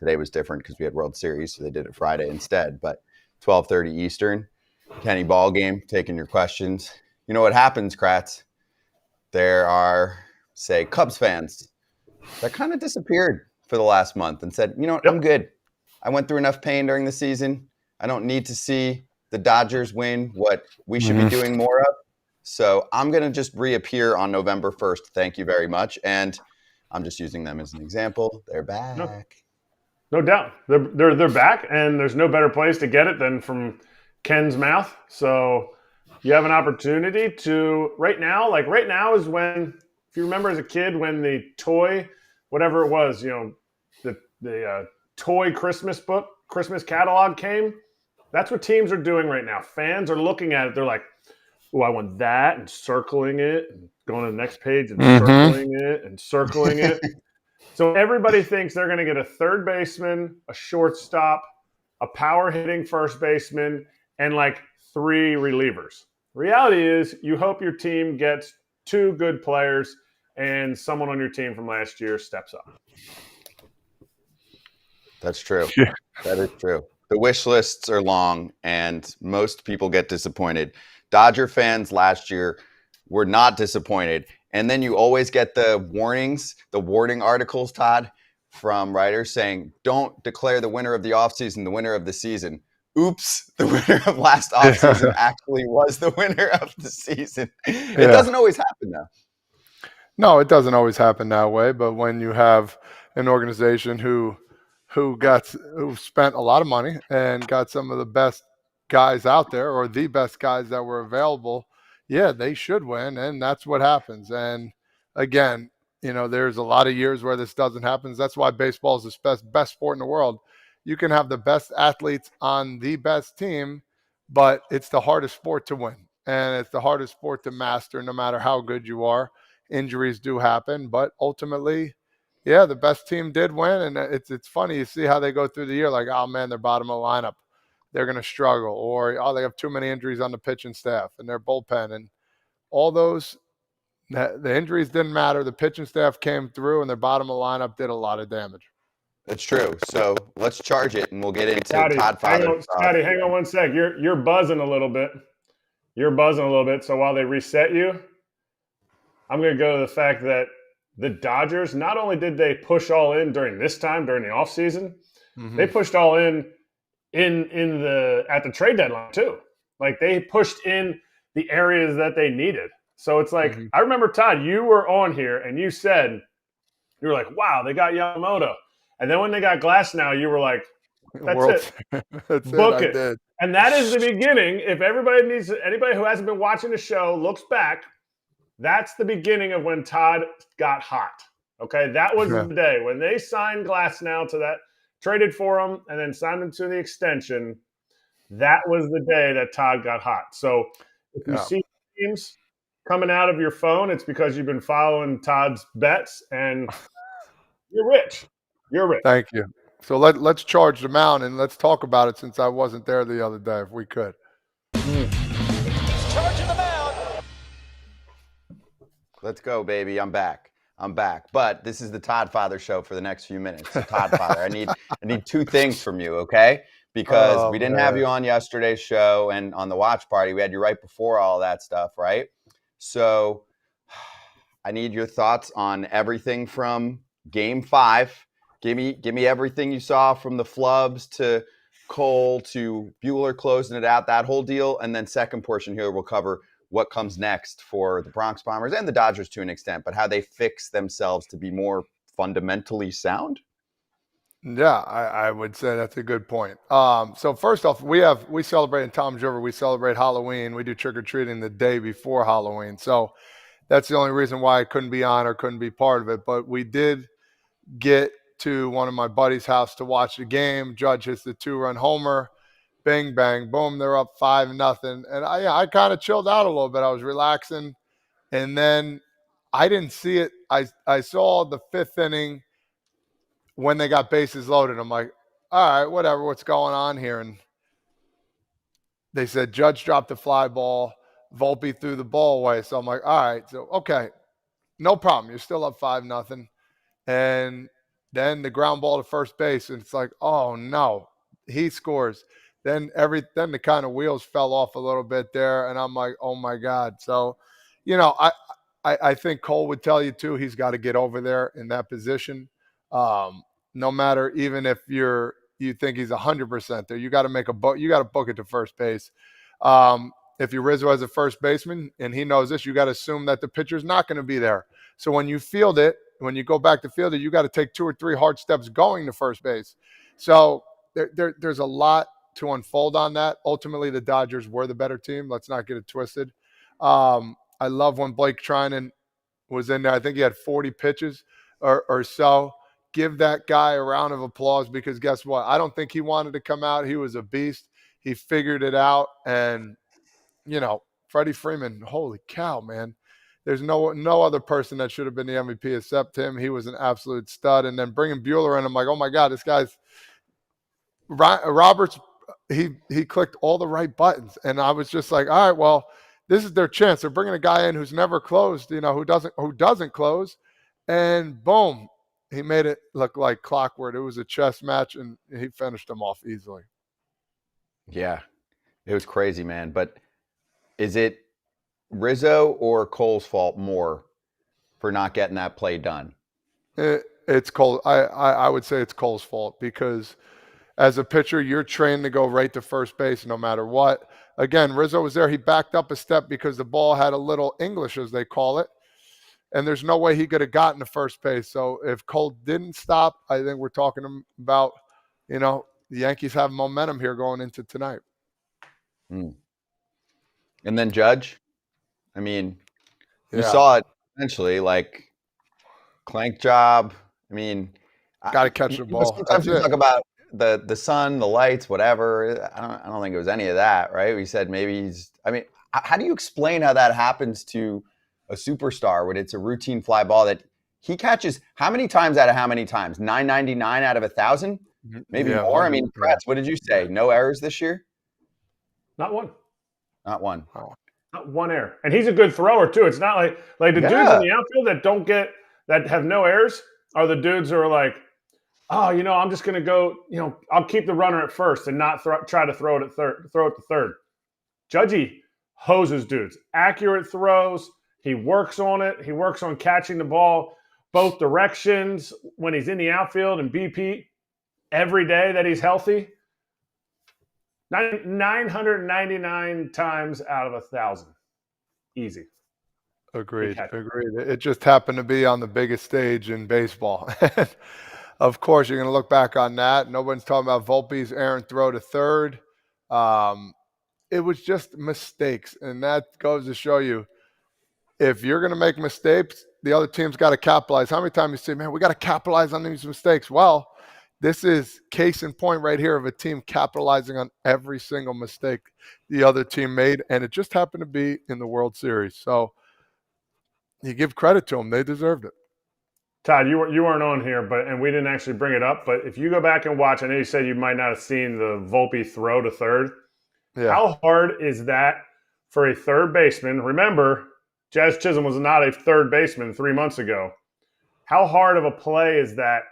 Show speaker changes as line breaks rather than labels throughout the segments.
Today was different because we had World Series, so they did it Friday instead. But 12:30 Eastern, Kenny Ball Game, taking your questions. You know what happens, Kratz? There are, say, Cubs fans that kind of disappeared for the last month and said, you know what, I'm good. I went through enough pain during the season. I don't need to see the Dodgers win what we should be doing more of. So I'm going to just reappear on November 1st. Thank you very much. And I'm just using them as an example. They're back.
No doubt. They're back, and there's no better place to get it than from Ken's mouth. So you have an opportunity to right now is when, if you remember as a kid, when the toy, whatever it was, the toy Christmas catalog came, that's what teams are doing right now. Fans are looking at it. They're like, oh, I want that, and circling it, and going to the next page and circling it and circling it. So everybody thinks they're going to get a third baseman, a shortstop, a power hitting first baseman, and like 3 relievers. Reality is you hope your team gets 2 good players and someone on your team from last year steps up.
That's true. Yeah. That is true. The wish lists are long, and most people get disappointed. Dodger fans last year were not disappointed. And then you always get the warning articles, Todd, from writers saying, don't declare the winner of the offseason the winner of the season. Oops, the winner of last offseason actually was the winner of the season. It doesn't always happen, though.
No, it doesn't always happen that way. But when you have an organization who spent a lot of money and got some of the best guys out there, or the best guys that were available, they should win, and that's what happens. And again, there's a lot of years where this doesn't happen. That's why baseball is the best sport in the world. You can have the best athletes on the best team, but it's the hardest sport to win, and it's the hardest sport to master no matter how good you are. Injuries do happen, but ultimately, the best team did win, and it's funny. You see how they go through the year like, oh, man, they're bottom of the lineup. They're going to struggle, or they have too many injuries on the pitching staff and their bullpen, and all those. The injuries didn't matter. The pitching staff came through, and their bottom of the lineup did a lot of damage.
That's true. So let's charge it, and we'll get into Toddfather.
Scotty, hang on one sec. You're buzzing a little bit. So while they reset you, I'm going to go to the fact that the Dodgers, not only did they push all in during the offseason, they pushed all in at the trade deadline too. Like they pushed in the areas that they needed. So it's like, I remember, Todd, you were on here and you were like, wow, they got Yamamoto. And then when they got Glasnow, you were like, that's it. Book it. And that is the beginning. If anybody who hasn't been watching the show looks back, that's the beginning of when Todd got hot. Okay. That was the day when they signed Glasnow to that, traded for him, and then signed him to the extension. That was the day that Todd got hot. So if you see teams coming out of your phone, it's because you've been following Todd's bets, and you're rich. You're rich.
Thank you. So let's charge the Mound, and let's talk about it since I wasn't there the other day, if we could.
Charging the Mound.
Let's go, baby. I'm back. But this is the Toddfather show for the next few minutes. So Toddfather, I need 2 things from you, okay? Because we didn't have you on yesterday's show, and on the watch party, we had you right before all that stuff, right? So I need your thoughts on everything from Game 5. Give me everything you saw from the flubs to Cole to Buehler closing it out, that whole deal. And then second portion here, we'll cover what comes next for the Bronx Bombers and the Dodgers to an extent, but how they fix themselves to be more fundamentally sound.
Yeah, I would say that's a good point. So first off, we celebrate in Tom's River, we celebrate Halloween. We do trick-or-treating the day before Halloween. So that's the only reason why I couldn't be on or couldn't be part of it. But we did get to one of my buddy's house to watch the game. Judge hits the 2-run homer. Bing, bang, boom, they're up 5-0. And I kind of chilled out a little bit. I was relaxing. And then I didn't see it. I saw the 5th inning when they got bases loaded. I'm like, all right, whatever, what's going on here? And they said Judge dropped the fly ball. Volpe threw the ball away. So I'm like, all right, so okay, no problem. You're still up 5-0. And Then the ground ball to first base, and it's like, oh no, he scores. Then the kind of wheels fell off a little bit there, and I'm like, oh my God. So, I think Cole would tell you too. He's got to get over there in that position. No matter, even if you think he's 100% there, you got to make a book. You got to book it to first base. If you're Rizzo as a first baseman and he knows this, you got to assume that the pitcher's not going to be there. So when you field it, when you go back to field it, you got to take 2 or 3 hard steps going to first base. So there's a lot to unfold on that. Ultimately, the Dodgers were the better team. Let's not get it twisted. I love when Blake Trinan was in there. I think he had 40 pitches or so. Give that guy a round of applause, because guess what? I don't think he wanted to come out. He was a beast. He figured it out. And, Freddie Freeman, holy cow, man. There's no other person that should have been the MVP except him. He was an absolute stud. And then bringing Buehler in, I'm like, oh, my God, this guy's – Roberts, he clicked all the right buttons. And I was just like, all right, well, this is their chance. They're bringing a guy in who's never closed, who doesn't close. And boom, he made it look like clockwork. It was a chess match, and he finished them off easily.
Yeah, it was crazy, man. But is it Rizzo or Cole's fault more for not getting that play done?
It's Cole. I would say it's Cole's fault, because as a pitcher, you're trained to go right to first base no matter what. Again, Rizzo was there. He backed up a step because the ball had a little English, as they call it. And there's no way he could have gotten to first base. So if Cole didn't stop, I think we're talking about, the Yankees have momentum here going into tonight.
And then Judge, I mean, you
Yeah.
saw it essentially, like clank job. I mean,
got to catch the ball.
Sometimes you talk about the sun, the lights, whatever. I don't think it was any of that, right? We said maybe how do you explain how that happens to a superstar when it's a routine fly ball that he catches how many times out of how many times? 999 out of 1,000? Maybe more. I mean, Kratz, what did you say? No errors this year?
Not one.
Not one.
Oh. Not one error. And he's a good thrower too. It's not like the dudes in the outfield that have no errors are the dudes who are like, oh, I'm just going to go, I'll keep the runner at first and not try to throw it to third. Judgy hoses dudes. Accurate throws. He works on it. He works on catching the ball both directions when he's in the outfield and BP every day that he's healthy. 999 times out of 1,000. Easy.
Agreed. It just happened to be on the biggest stage in baseball. Of course, you're going to look back on that. Nobody's talking about Volpe's errant throw to third. It was just mistakes, and that goes to show you, if you're going to make mistakes, the other team's got to capitalize. How many times you say, man, we got to capitalize on these mistakes? Well, this is case in point right here of a team capitalizing on every single mistake the other team made, and it just happened to be in the World Series. So you give credit to them. They deserved it.
Todd, you weren't on here, and we didn't actually bring it up, but if you go back and watch, I know you said you might not have seen the Volpe throw to third. Yeah. How hard is that for a third baseman? Remember, Jazz Chisholm was not a third baseman 3 months ago. How hard of a play is that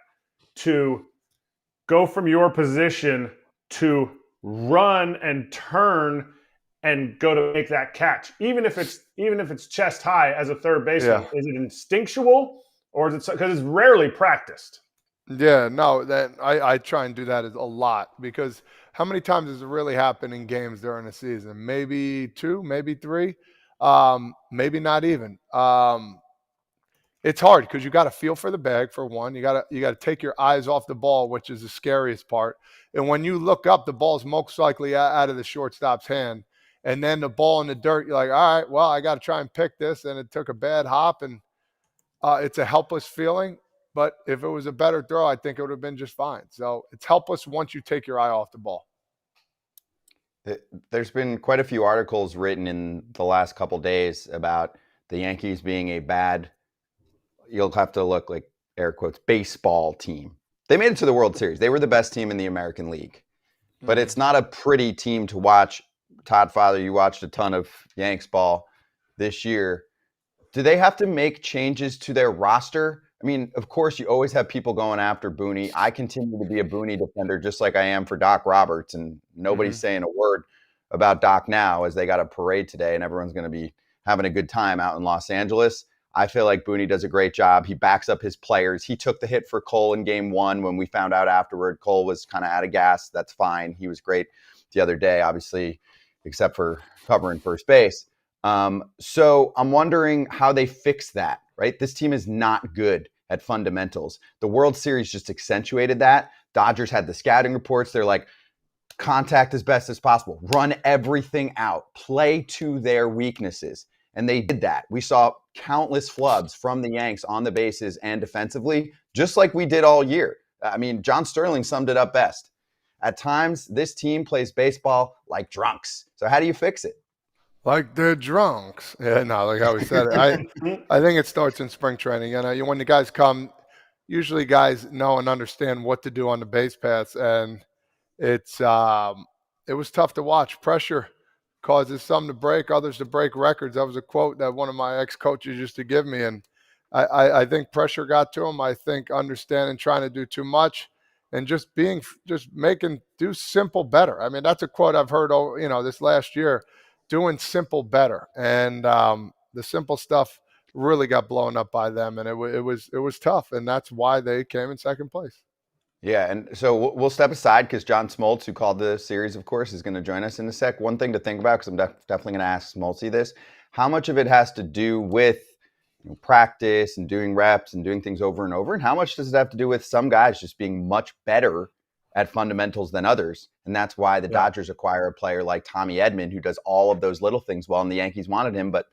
to go from your position to run and turn and go to make that catch, even if it's chest high as a third baseman? Yeah. Is it instinctual, or is it because it's rarely practiced?
Yeah, no, that I try and do that a lot, because how many times does it really happen in games during the season? Maybe 2, maybe 3, maybe not even. It's hard because you got to feel for the bag, for one. You got to take your eyes off the ball, which is the scariest part. And when you look up, the ball's most likely out of the shortstop's hand. And then the ball in the dirt, you're like, all right, well, I got to try and pick this. And it took a bad hop, and it's a helpless feeling. But if it was a better throw, I think it would have been just fine. So it's helpless once you take your eye off the ball.
There's been quite a few articles written in the last couple of days about the Yankees being a bad, you'll have to look like air quotes, baseball team. They made it to the World Series. They were the best team in the American League. But it's not a pretty team to watch. Toddfather, you watched a ton of Yanks ball this year. Do they have to make changes to their roster I mean, of course, you always have people going after Booney. I continue to be a Booney defender, just like I am for Doc Roberts, and nobody's saying a word about Doc now, as they got a parade today, and everyone's going to be having a good time out in Los Angeles. I feel like Booney does a great job. He backs up his players. He took the hit for Cole in game 1 when we found out afterward Cole was kind of out of gas. That's fine. He was great the other day, obviously, except for covering first base. So I'm wondering how they fix that, right? This team is not good at fundamentals. The World Series just accentuated that. Dodgers had the scouting reports. They're like, contact as best as possible, run everything out, play to their weaknesses. And they did that. We saw countless flubs from the Yanks on the bases and defensively, just like we did all year. I mean, John Sterling summed it up best. At times, this team plays baseball like drunks. So how do you fix it?
Like they're drunks. Yeah, no, like how we said it. I think it starts in spring training. You know, when the guys come, usually guys know and understand what to do on the base paths, and it was tough to watch. Pressure causes some to break, others to break records. That was a quote that one of my ex-coaches used to give me, and I think pressure got to him. I think understanding trying to do too much and just making do simple better. I mean, that's a quote I've heard, this last year. Doing simple better, and the simple stuff really got blown up by them, and it was tough, and that's why they came in second place.
Yeah, and so we'll step aside because John Smoltz, who called the series, of course, is going to join us in a sec. One thing to think about, because I'm definitely going to ask Smoltzy this: how much of it has to do with practice and doing reps and doing things over and over, and how much does it have to do with some guys just being much better at fundamentals than others? And that's why the Dodgers acquire a player like Tommy Edman, who does all of those little things well, and the Yankees wanted him, but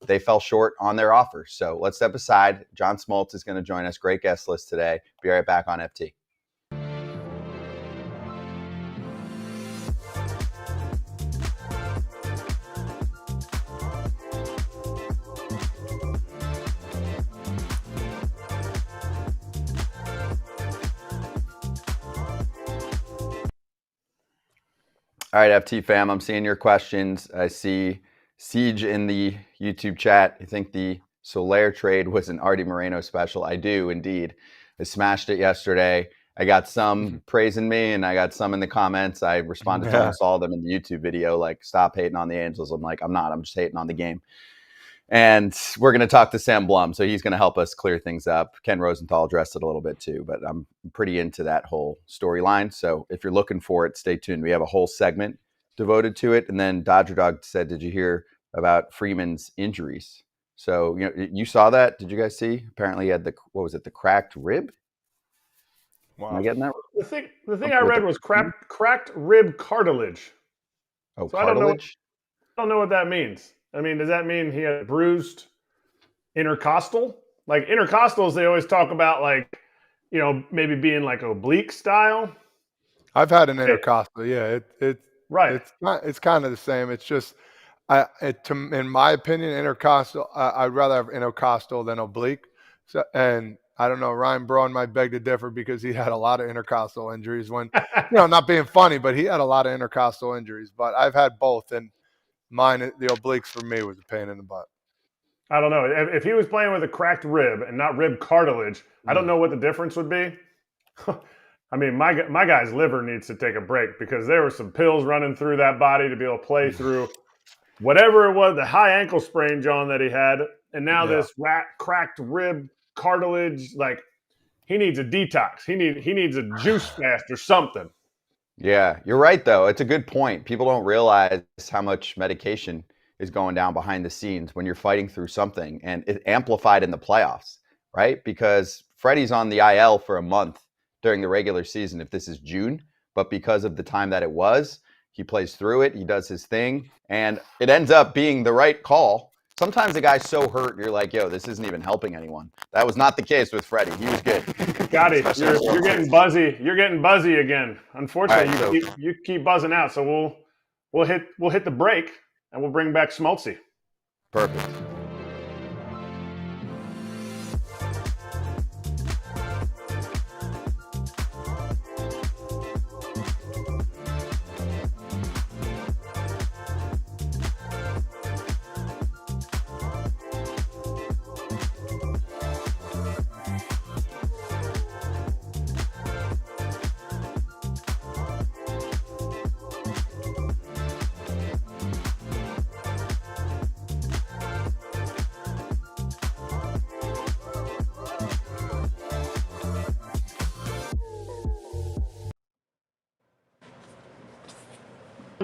they fell short on their offer. So let's step aside. John Smoltz is going to join us. Great guest list today. Be right back on FT. All right, FT fam, I'm seeing your questions. I see Siege in the YouTube chat. I think the Soler trade was an Artie Moreno special. I do, indeed. I smashed it yesterday. I got some praising me, and I got some in the comments. I responded to almost all of them in the YouTube video, like, stop hating on the Angels. I'm like, I'm not. I'm just hating on the game. And we're going to talk to Sam Blum, so he's going to help us clear things up. Ken Rosenthal addressed it a little bit too, but I'm pretty into that whole storyline. So if you're looking for it, stay tuned. We have a whole segment devoted to it. And then Dodger Dog said, did you hear about Freeman's injuries? So, you saw that? Did you guys see? Apparently he had the cracked rib? Wow. Am I getting that?
The thing I read was cracked rib cartilage.
Oh, so cartilage?
I don't know what that means. I mean, does that mean he had bruised intercostal? Like intercostals, they always talk about maybe being like oblique style.
I've had an intercostal. Yeah,
right.
It's kind of the same. It's just, in my opinion, intercostal. I'd rather have intercostal than oblique. So, and I don't know, Ryan Braun might beg to differ because he had a lot of intercostal injuries. When, not being funny, but he had a lot of intercostal injuries. But I've had both, and mine, the obliques for me was a pain in the butt.
I don't know. If he was playing with a cracked rib and not rib cartilage, I don't know what the difference would be. I mean, my guy's liver needs to take a break because there were some pills running through that body to be able to play through whatever it was, the high ankle sprain, John, that he had. And now this cracked rib cartilage, like he needs a detox. He needs a juice fast or something.
Yeah, you're right, though. It's a good point. People don't realize how much medication is going down behind the scenes when you're fighting through something, and it amplified in the playoffs, right? Because Freddie's on the IL for a month during the regular season if this is June, but because of the time that it was, he plays through it, he does his thing, and it ends up being the right call. Sometimes the guy's so hurt, you're like, yo, this isn't even helping anyone. That was not the case with Freddie. He was good.
Got it. You're getting buzzy. You're getting buzzy again. Unfortunately, right, you keep buzzing out. So we'll hit the break and we'll bring back Smoltzy.
Perfect.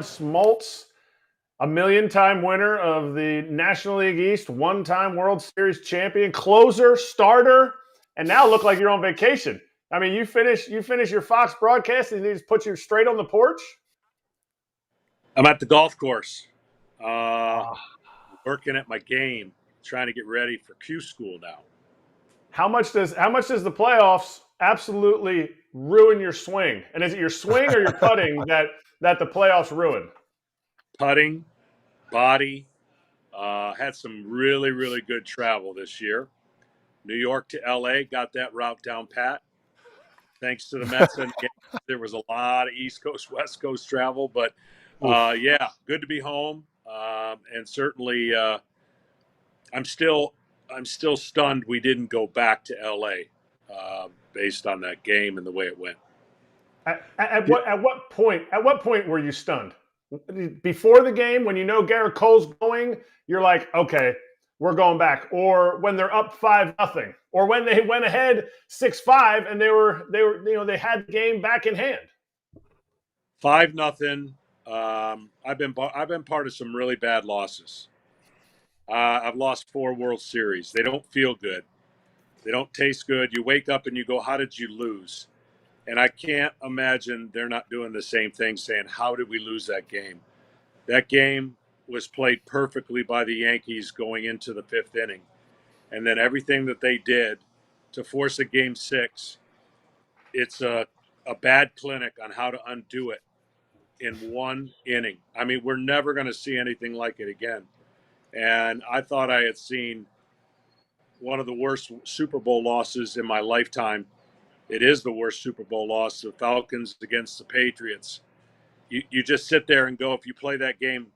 Smoltz, a million-time winner of the National League East, one-time World Series champion, closer, starter, and now look like you're on vacation. I mean, you finish your Fox broadcast and they just put you straight on the porch?
I'm at the golf course, working at my game, trying to get ready for Q school now.
How much does the playoffs absolutely ruin your swing? And is it your swing or your putting that the playoffs ruin?
Putting, body, had some really, really good travel this year. New York to LA, got that route down pat. Thanks to the Mets and the Yankees, there was a lot of East Coast, West Coast travel, but yeah, good to be home. And certainly, I'm still stunned we didn't go back to LA based on that game and the way it went.
At what point were you stunned? Before the game, when you know Garrett Cole's going, you're like, okay, we're going back. Or when they're up 5-0, or when they went ahead 6-5 and they had the game back in hand.
5-0. I've been part of some really bad losses. I've lost 4 World Series. They don't feel good. They don't taste good. You wake up and you go, how did you lose? And I can't imagine they're not doing the same thing, saying, how did we lose that game? That game was played perfectly by the Yankees going into the 5th inning. And then everything that they did to force a Game 6, it's a bad clinic on how to undo it in one inning. I mean, we're never going to see anything like it again. And I thought I had seen one of the worst Super Bowl losses in my lifetime. It is the worst Super Bowl loss, the Falcons against the Patriots. You just sit there and go, if you play that game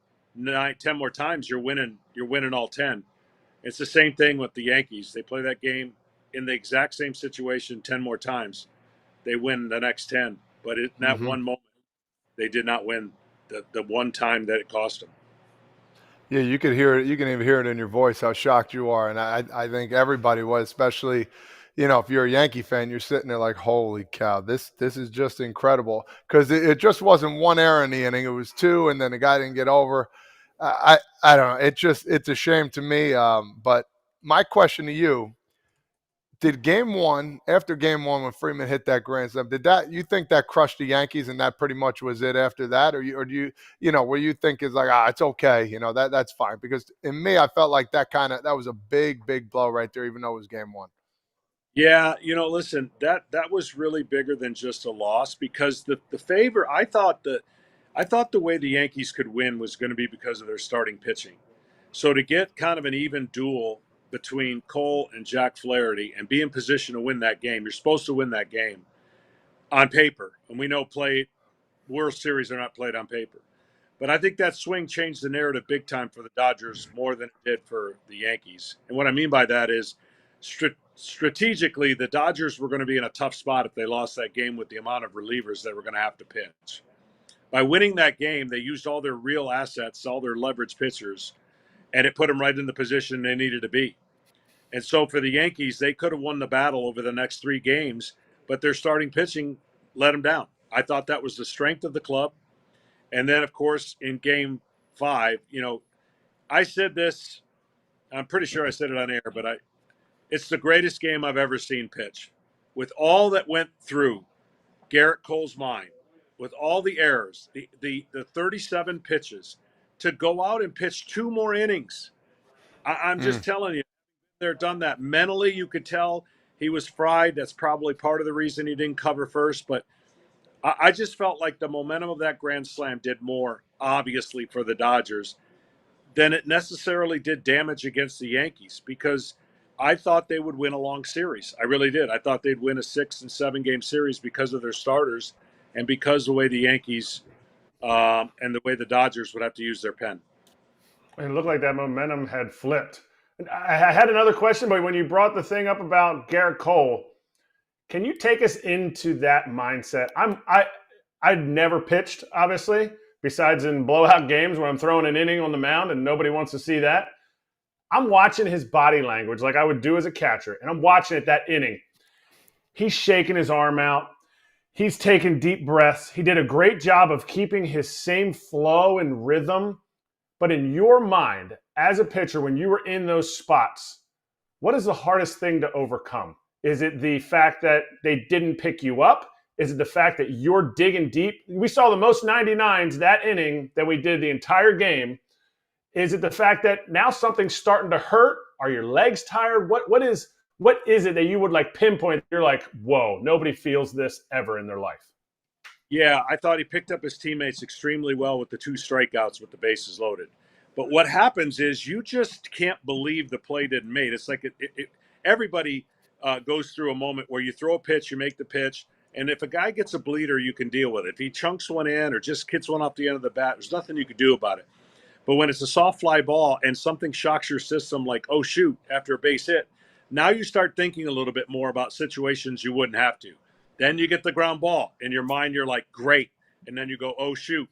10 more times, you're winning all 10. It's the same thing with the Yankees. They play that game in the exact same situation 10 more times. They win the next 10. But in that one moment, they did not win the one time that it cost them.
Yeah, you could hear it. You can even hear it in your voice how shocked you are. And I think everybody was, especially, if you're a Yankee fan, you're sitting there like, holy cow, this is just incredible. Because it just wasn't one error in the inning. It was 2, and then the guy didn't get over. I don't know. It's a shame to me. But my question to you, after game one, when Freeman hit that grand slam, you think that crushed the Yankees and that pretty much was it after that? Or do you where you think is like, it's okay, that's fine? Because in me, I felt like that was a big, big blow right there, even though it was game one.
Yeah, listen, that was really bigger than just a loss, because the favor, I thought the way the Yankees could win was going to be because of their starting pitching. So to get kind of an even duel between Cole and Jack Flaherty and be in position to win that game, you're supposed to win that game on paper. And we know World Series are not played on paper. But I think that swing changed the narrative big time for the Dodgers more than it did for the Yankees. And what I mean by that is strategically, the Dodgers were going to be in a tough spot if they lost that game with the amount of relievers they were going to have to pitch. By winning that game, they used all their real assets, all their leverage pitchers, and it put them right in the position they needed to be. And so for the Yankees, they could have won the battle over the next 3 games, but their starting pitching let them down. I thought that was the strength of the club. And then, of course, in game 5, I said this, I'm pretty sure I said it on air, but it's the greatest game I've ever seen pitch. With all that went through Garrett Cole's mind, with all the errors, the 37 pitches, to go out and pitch 2 more innings. I'm just telling you, they're done that. Mentally, you could tell he was fried. That's probably part of the reason he didn't cover first. But I just felt like the momentum of that grand slam did more, obviously, for the Dodgers than it necessarily did damage against the Yankees, because I thought they would win a long series. I really did. I thought they'd win a 6 and 7 game series because of their starters and because of the way the Yankees and the way the Dodgers would have to use their pen.
It looked like that momentum had flipped. I had another question, but when you brought the thing up about Garrett Cole, can you take us into that mindset? I'd never pitched, obviously, besides in blowout games where I'm throwing an inning on the mound and nobody wants to see that. I'm watching his body language like I would do as a catcher, and I'm watching it that inning. He's shaking his arm out. He's taken deep breaths. He did a great job of keeping his same flow and rhythm. But in your mind, as a pitcher, when you were in those spots, what is the hardest thing to overcome? Is it the fact that they didn't pick you up? Is it the fact that you're digging deep? We saw the most 99s that inning that we did the entire game. Is it the fact that now something's starting to hurt? Are your legs tired? What is it that you would like pinpoint? You're like, whoa, nobody feels this ever in their life.
Yeah, I thought he picked up his teammates extremely well with the 2 strikeouts with the bases loaded. But what happens is you just can't believe the play didn't made. It's like everybody goes through a moment where you throw a pitch, you make the pitch, and if a guy gets a bleeder, you can deal with it. If he chunks one in or just hits one off the end of the bat, there's nothing you can do about it. But when it's a soft fly ball and something shocks your system like, oh, shoot, after a base hit, now you start thinking a little bit more about situations you wouldn't have to. Then you get the ground ball. In your mind, you're like, great. And then you go, oh, shoot,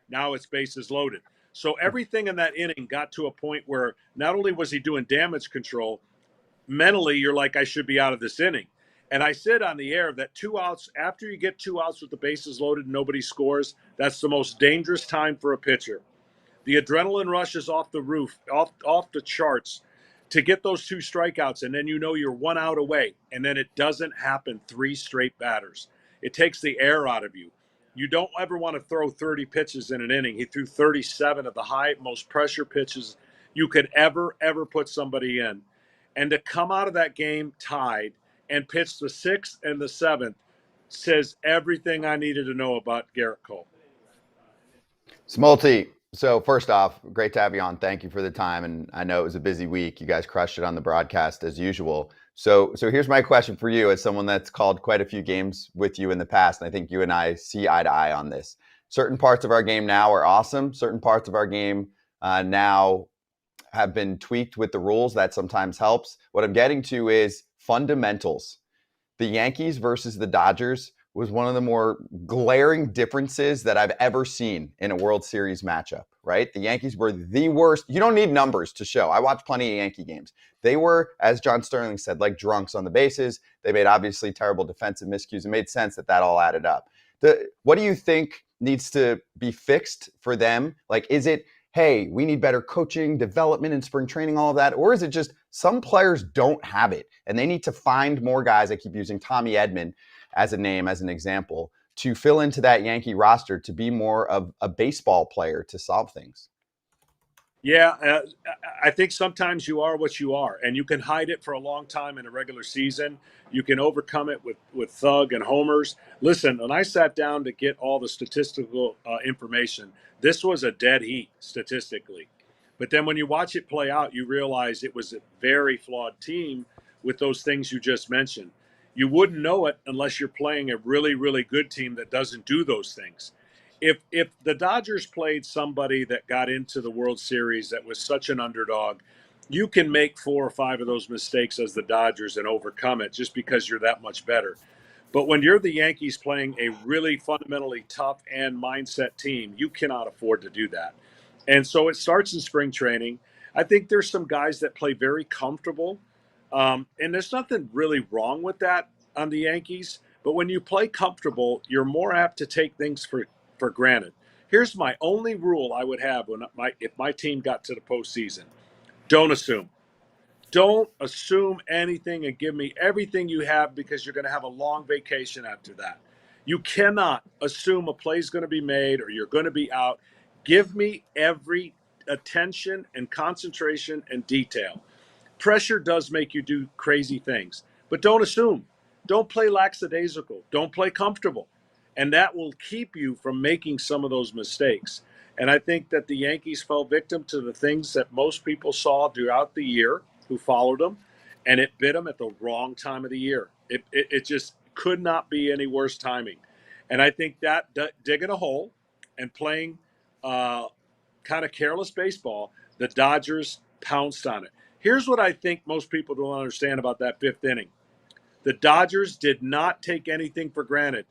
now it's bases loaded. So everything in that inning got to a point where not only was he doing damage control, mentally you're like, I should be out of this inning. And I said on the air that 2 outs, after you get 2 outs with the bases loaded and nobody scores, that's the most dangerous time for a pitcher. The adrenaline rush is off the roof, off the charts to get those 2 strikeouts, and then you know you're 1 out away, and then it doesn't happen 3 straight batters. It takes the air out of you. You don't ever want to throw 30 pitches in an inning. He threw 37 of the high, most pressure pitches you could ever put somebody in. And to come out of that game tied and pitch the 6th and the 7th says everything I needed to know about Gerrit Cole.
Smolty, so first off, great to have you on. Thank you for the time. And I know it was a busy week. You guys crushed it on the broadcast as usual. So here's my question for you as someone that's called quite a few games with you in the past. And I think you and I see eye to eye on this. Certain parts of our game now are awesome. Certain parts of our game now have been tweaked with the rules. That sometimes helps. What I'm getting to is fundamentals. The Yankees versus the Dodgers was one of the more glaring differences that I've ever seen in a World Series matchup, right? The Yankees were the worst. You don't need numbers to show. I watched plenty of Yankee games. They were, as John Sterling said, like drunks on the bases. They made obviously terrible defensive miscues. It made sense that all added up. What do you think needs to be fixed for them? Like, is it, hey, we need better coaching, development in spring training, all of that? Or is it just some players don't have it and they need to find more guys? I keep using Tommy Edman as a name, as an example, to fill into that Yankee roster to be more of a baseball player to solve things.
Yeah, I think sometimes you are what you are, and you can hide it for a long time in a regular season. You can overcome it with thug and homers. Listen, when I sat down to get all the statistical information, this was a dead heat statistically. But then when you watch it play out, you realize it was a very flawed team with those things you just mentioned. You wouldn't know it unless you're playing a really, really good team that doesn't do those things. If the Dodgers played somebody that got into the World Series that was such an underdog, you can make 4 or 5 of those mistakes as the Dodgers and overcome it just because you're that much better. But when you're the Yankees playing a really fundamentally tough and mindset team, you cannot afford to do that. And so it starts in spring training. I think there's some guys that play very comfortable. And there's nothing really wrong with that on the Yankees. But when you play comfortable, you're more apt to take things for granted. Here's my only rule I would have if my team got to the postseason. Don't assume. Don't assume anything and give me everything you have because you're going to have a long vacation after that. You cannot assume a play is going to be made or you're going to be out. Give me every attention and concentration and detail. Pressure does make you do crazy things, but don't assume. Don't play lackadaisical. Don't play comfortable. And that will keep you from making some of those mistakes. And I think that the Yankees fell victim to the things that most people saw throughout the year who followed them, and it bit them at the wrong time of the year. It just could not be any worse timing. And I think that digging a hole and playing kind of careless baseball, the Dodgers pounced on it. Here's what I think most people don't understand about that 5th inning. The Dodgers did not take anything for granted.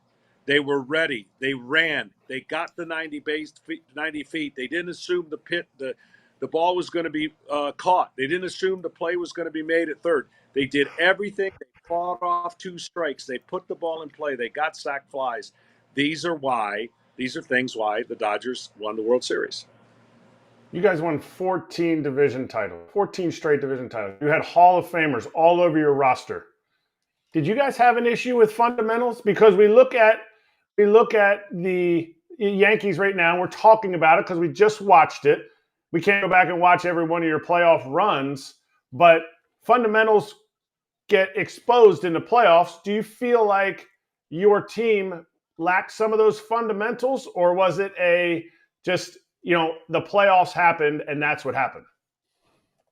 They were ready. They ran. They got the 90 feet. They didn't assume the ball was going to be caught. They didn't assume the play was going to be made at third. They did everything. They fought off 2 strikes. They put the ball in play. They got sack flies. These are things why the Dodgers won the World Series.
You guys won 14 division titles, 14 straight division titles. You had Hall of Famers all over your roster. Did you guys have an issue with fundamentals? Because we look at the Yankees right now. We're talking about it because we just watched it. We can't go back and watch every one of your playoff runs, but fundamentals get exposed in the playoffs. Do you feel like your team lacked some of those fundamentals, or was it the playoffs happened and that's what happened?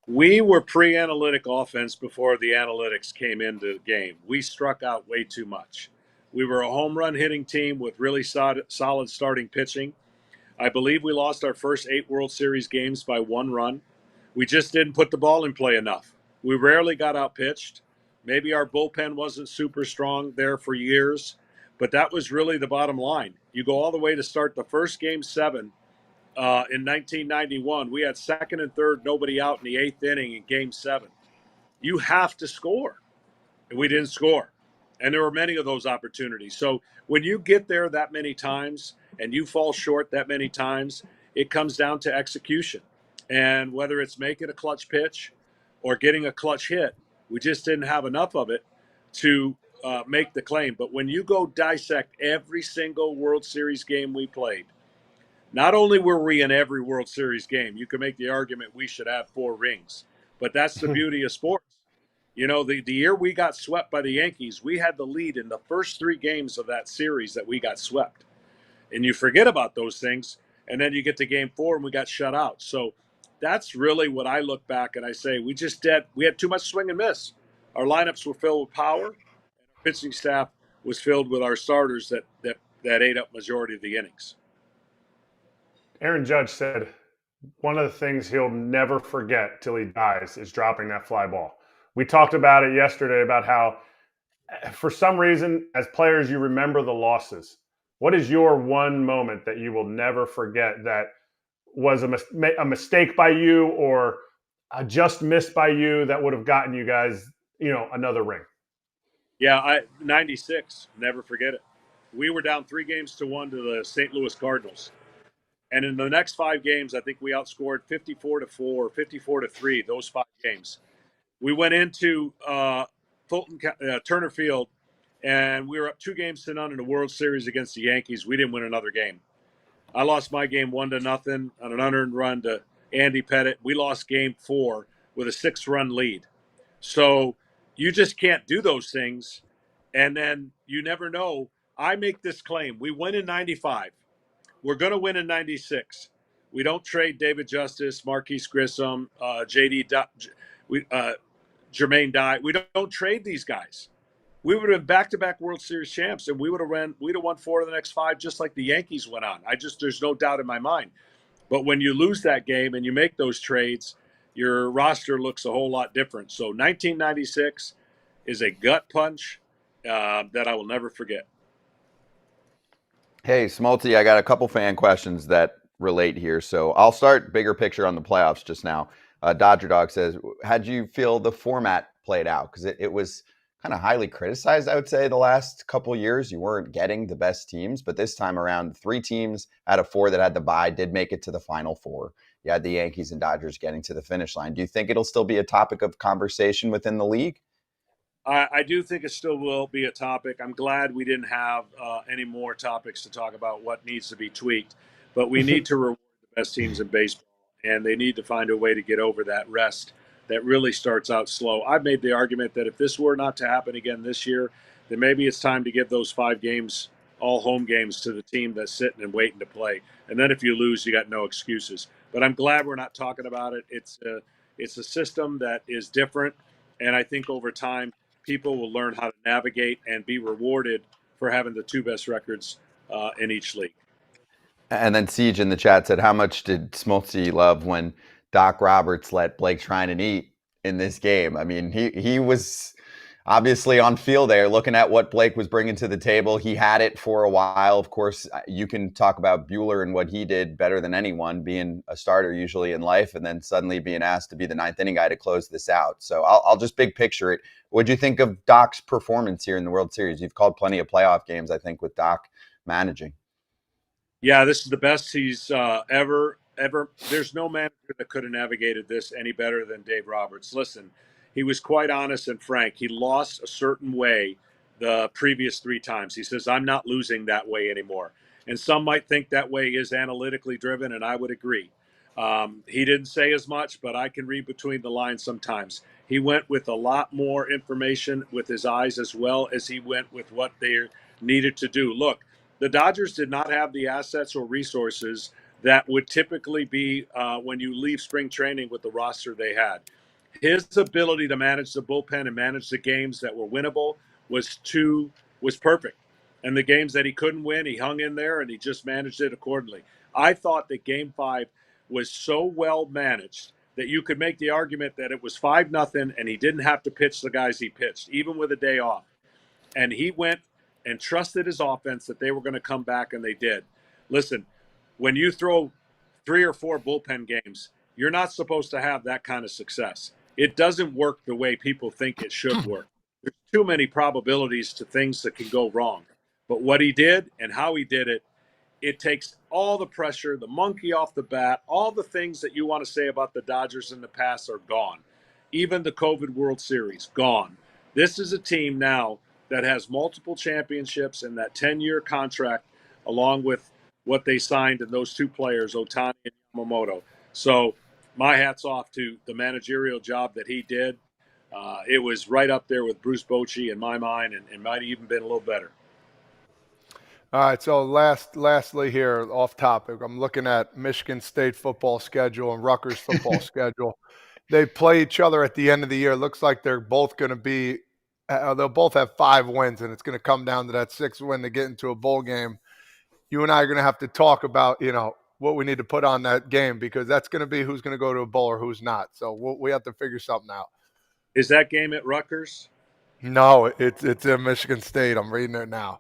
We were pre-analytic offense before the analytics came into the game. We struck out way too much. We were a home run hitting team with really solid starting pitching. I believe we lost our first 8 World Series games by 1 run. We just didn't put the ball in play enough. We rarely got outpitched. Maybe our bullpen wasn't super strong there for years, but that was really the bottom line. You go all the way to start the first Game 7 in 1991. We had second and third, nobody out in the 8th inning in Game 7. You have to score. And we didn't score. And there were many of those opportunities. So when you get there that many times and you fall short that many times, it comes down to execution. And whether it's making a clutch pitch or getting a clutch hit, we just didn't have enough of it to make the claim. But when you go dissect every single World Series game we played, not only were we in every World Series game, you can make the argument we should have 4 rings. But that's the beauty of sports. You know, the year we got swept by the Yankees, we had the lead in the first 3 games of that series that we got swept. And you forget about those things, and then you get to Game 4 and we got shut out. So that's really what I look back and I say we had too much swing and miss. Our lineups were filled with power, and our pitching staff was filled with our starters that ate up majority of the innings.
Aaron Judge said one of the things he'll never forget till he dies is dropping that fly ball. We talked about it yesterday about how, for some reason, as players, you remember the losses. What is your one moment that you will never forget that was a mistake by you or a just missed by you that would have gotten you guys, another ring?
Yeah, 96, never forget it. We were down 3-1 to the St. Louis Cardinals. And in the next 5 games, I think we outscored 54-4, 54-3, those 5 games. We went into Turner Field, and we were up 2-0 in the World Series against the Yankees. We didn't win another game. I lost my game 1-0 on an unearned run to Andy Pettit. We lost Game 4 with a 6-run lead. So you just can't do those things, and then you never know. I make this claim. We win in 95. We're going to win in 96. We don't trade David Justice, Marquise Grissom, Jermaine Dye. We don't trade these guys. We would have been back-to-back World Series champs, and we'd have won 4 of the next 5, just like the Yankees went on. There's no doubt in my mind. But when you lose that game and you make those trades, your roster looks a whole lot different. So 1996 is a gut punch that I will never forget.
Hey, Smoltz, I got a couple fan questions that relate here. So I'll start bigger picture on the playoffs just now. Dodger Dog says, how'd you feel the format played out? Because it was kind of highly criticized, I would say, the last couple years. You weren't getting the best teams, but this time around, 3 teams out of 4 that had the bye did make it to the Final 4. You had the Yankees and Dodgers getting to the finish line. Do you think it'll still be a topic of conversation within the league?
I do think it still will be a topic. I'm glad we didn't have any more topics to talk about what needs to be tweaked, but we need to reward the best teams in baseball, and they need to find a way to get over that rest that really starts out slow. I've made the argument that if this were not to happen again this year, then maybe it's time to give those 5 games, all home games, to the team that's sitting and waiting to play. And then if you lose, you got no excuses. But I'm glad we're not talking about it. It's a system that is different, and I think over time people will learn how to navigate and be rewarded for having the 2 best records in each league.
And then Siege in the chat said, how much did Smoltz love when Doc Roberts let Blake Trinan eat in this game? I mean, he was obviously on field there, looking at what Blake was bringing to the table. He had it for a while. Of course, you can talk about Buehler and what he did better than anyone, being a starter usually in life, and then suddenly being asked to be the ninth inning guy to close this out. So I'll just big picture it. What'd you think of Doc's performance here in the World Series? You've called plenty of playoff games, I think, with Doc managing.
Yeah, this is the best he's ever. There's no manager that could have navigated this any better than Dave Roberts. Listen, he was quite honest and frank. He lost a certain way the previous 3 times. He says, I'm not losing that way anymore. And some might think that way is analytically driven, and I would agree. He didn't say as much, but I can read between the lines sometimes. He went with a lot more information with his eyes as well as he went with what they needed to do. Look, the Dodgers did not have the assets or resources that would typically be when you leave spring training with the roster they had. His ability to manage the bullpen and manage the games that were winnable was perfect. And the games that he couldn't win, he hung in there and he just managed it accordingly. I thought that Game 5 was so well managed that you could make the argument that it was 5-0 and he didn't have to pitch the guys he pitched, even with a day off. And he went and trusted his offense that they were going to come back, and they did. Listen, when you throw 3 or 4 bullpen games, you're not supposed to have that kind of success. It doesn't work the way people think it should work. There's too many probabilities to things that can go wrong. But what he did and how he did it, it takes all the pressure, the monkey off the bat, all the things that you want to say about the Dodgers in the past are gone. Even the COVID World Series, gone. This is a team now that has multiple championships and that 10-year contract, along with what they signed and those 2 players, Ohtani and Yamamoto. So my hat's off to the managerial job that he did. It was right up there with Bruce Bochy in my mind, and it might have even been a little better.
All right, so lastly here, off topic, I'm looking at Michigan State football schedule and Rutgers football schedule. They play each other at the end of the year. It looks like they're both going to be they'll both have 5 wins, and it's going to come down to that 6th win to get into a bowl game. You and I are going to have to talk about, what we need to put on that game, because that's going to be who's going to go to a bowl or who's not. So we have to figure something out.
Is that game at Rutgers?
No, it's in Michigan State. I'm reading it now.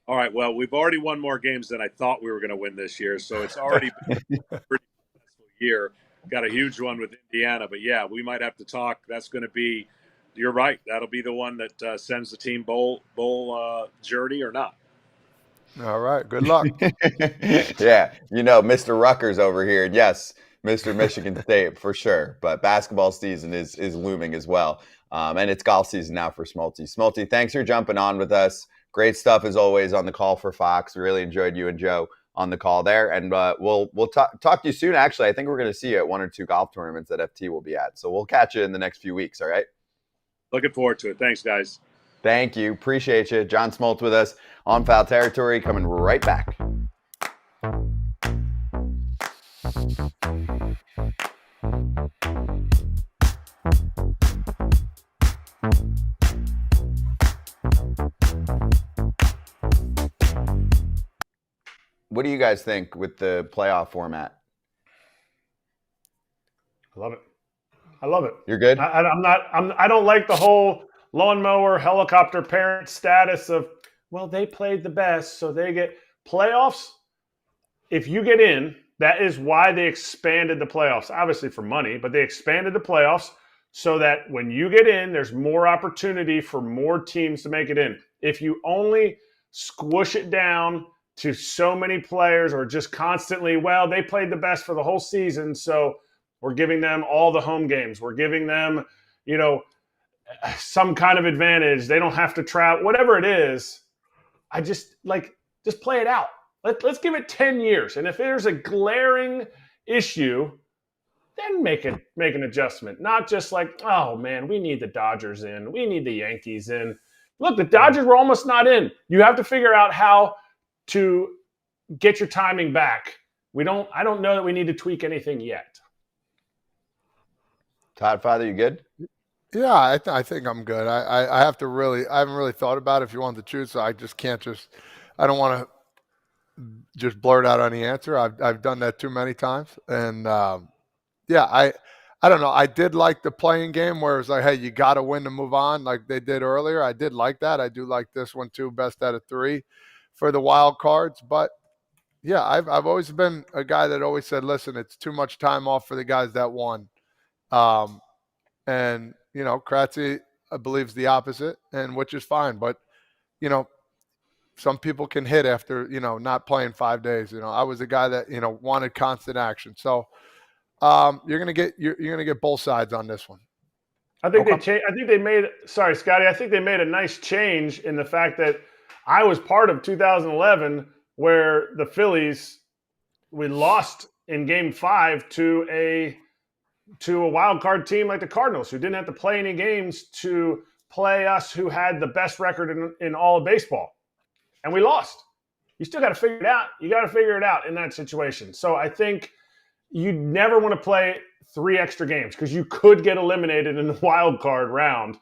All right, well, we've already won more games than I thought we were going to win this year, so it's already been a pretty successful year. Got a huge one with Indiana, but yeah, we might have to talk. That's going to be, you're right, that'll be the one that sends the team bowl journey or not.
All right, good luck.
Yeah, Mr. Rutgers over here. Yes, Mr. Michigan State for sure. But basketball season is looming as well. And it's golf season now for Smoltzy. Smoltzy, thanks for jumping on with us. Great stuff as always on the call for Fox. Really enjoyed you and Joe on the call there. And we'll talk to you soon. Actually, I think we're going to see you at 1 or 2 golf tournaments that FT will be at. So we'll catch you in the next few weeks, all right?
Looking forward to it. Thanks, guys.
Thank you. Appreciate you. John Smoltz with us on Foul Territory, coming right back. What do you guys think with the playoff format?
I love it.
You're good?
I don't like the whole lawnmower helicopter parent status of, well, they played the best, so they get playoffs. If you get in, that is why they expanded the playoffs, obviously for money, but they expanded the playoffs so that when you get in, there's more opportunity for more teams to make it in. If you only squish it down to so many players or just constantly, well, they played the best for the whole season, so we're giving them all the home games. We're giving them, some kind of advantage. They don't have to travel, whatever it is. I just play it out. Let's give it 10 years. And if there's a glaring issue, then make an adjustment. Not just like, oh, man, we need the Dodgers in. We need the Yankees in. Look, the Dodgers were almost not in. You have to figure out how to get your timing back. I don't know that we need to tweak anything yet.
Toddfather, you good?
Yeah, I think I'm good. I haven't really thought about it if you want to choose, so I just can't I don't want to just blurt out any answer. I've done that too many times. And I I don't know. I did like the playing game where it's like, hey, you got to win to move on, like they did earlier. I did like that. I do like this one too, best out of 3 for the wild cards. But yeah, I've always been a guy that always said, listen, it's too much time off for the guys that won. And Kratzy believes the opposite, and which is fine. But some people can hit after not playing 5 days. I was a guy that wanted constant action. So you're gonna get both sides on this one.
I think they made. Sorry, Scotty. I think they made a nice change in the fact that I was part of 2011, where the Phillies, we lost in Game 5 to a wild card team like the Cardinals, who didn't have to play any games to play us, who had the best record in all of baseball, and we lost. You still got to figure it out. You got to figure it out in that situation. So I think you never want to play 3 extra games because you could get eliminated in the wild card round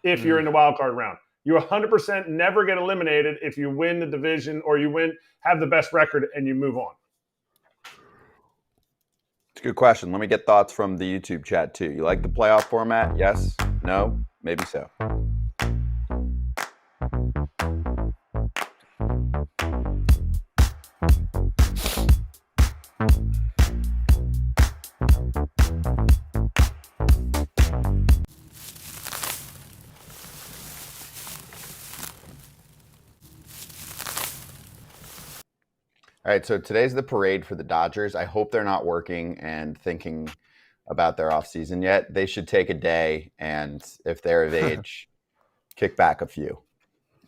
if you're in the wild card round. You 100% never get eliminated if you win the division or you have the best record and you move on.
It's a good question. Let me get thoughts from the YouTube chat too. You like the playoff format? Yes? No? Maybe so. All right, so today's the parade for the Dodgers. I hope they're not working and thinking about their offseason yet. They should take a day, and if they're of age, kick back a few.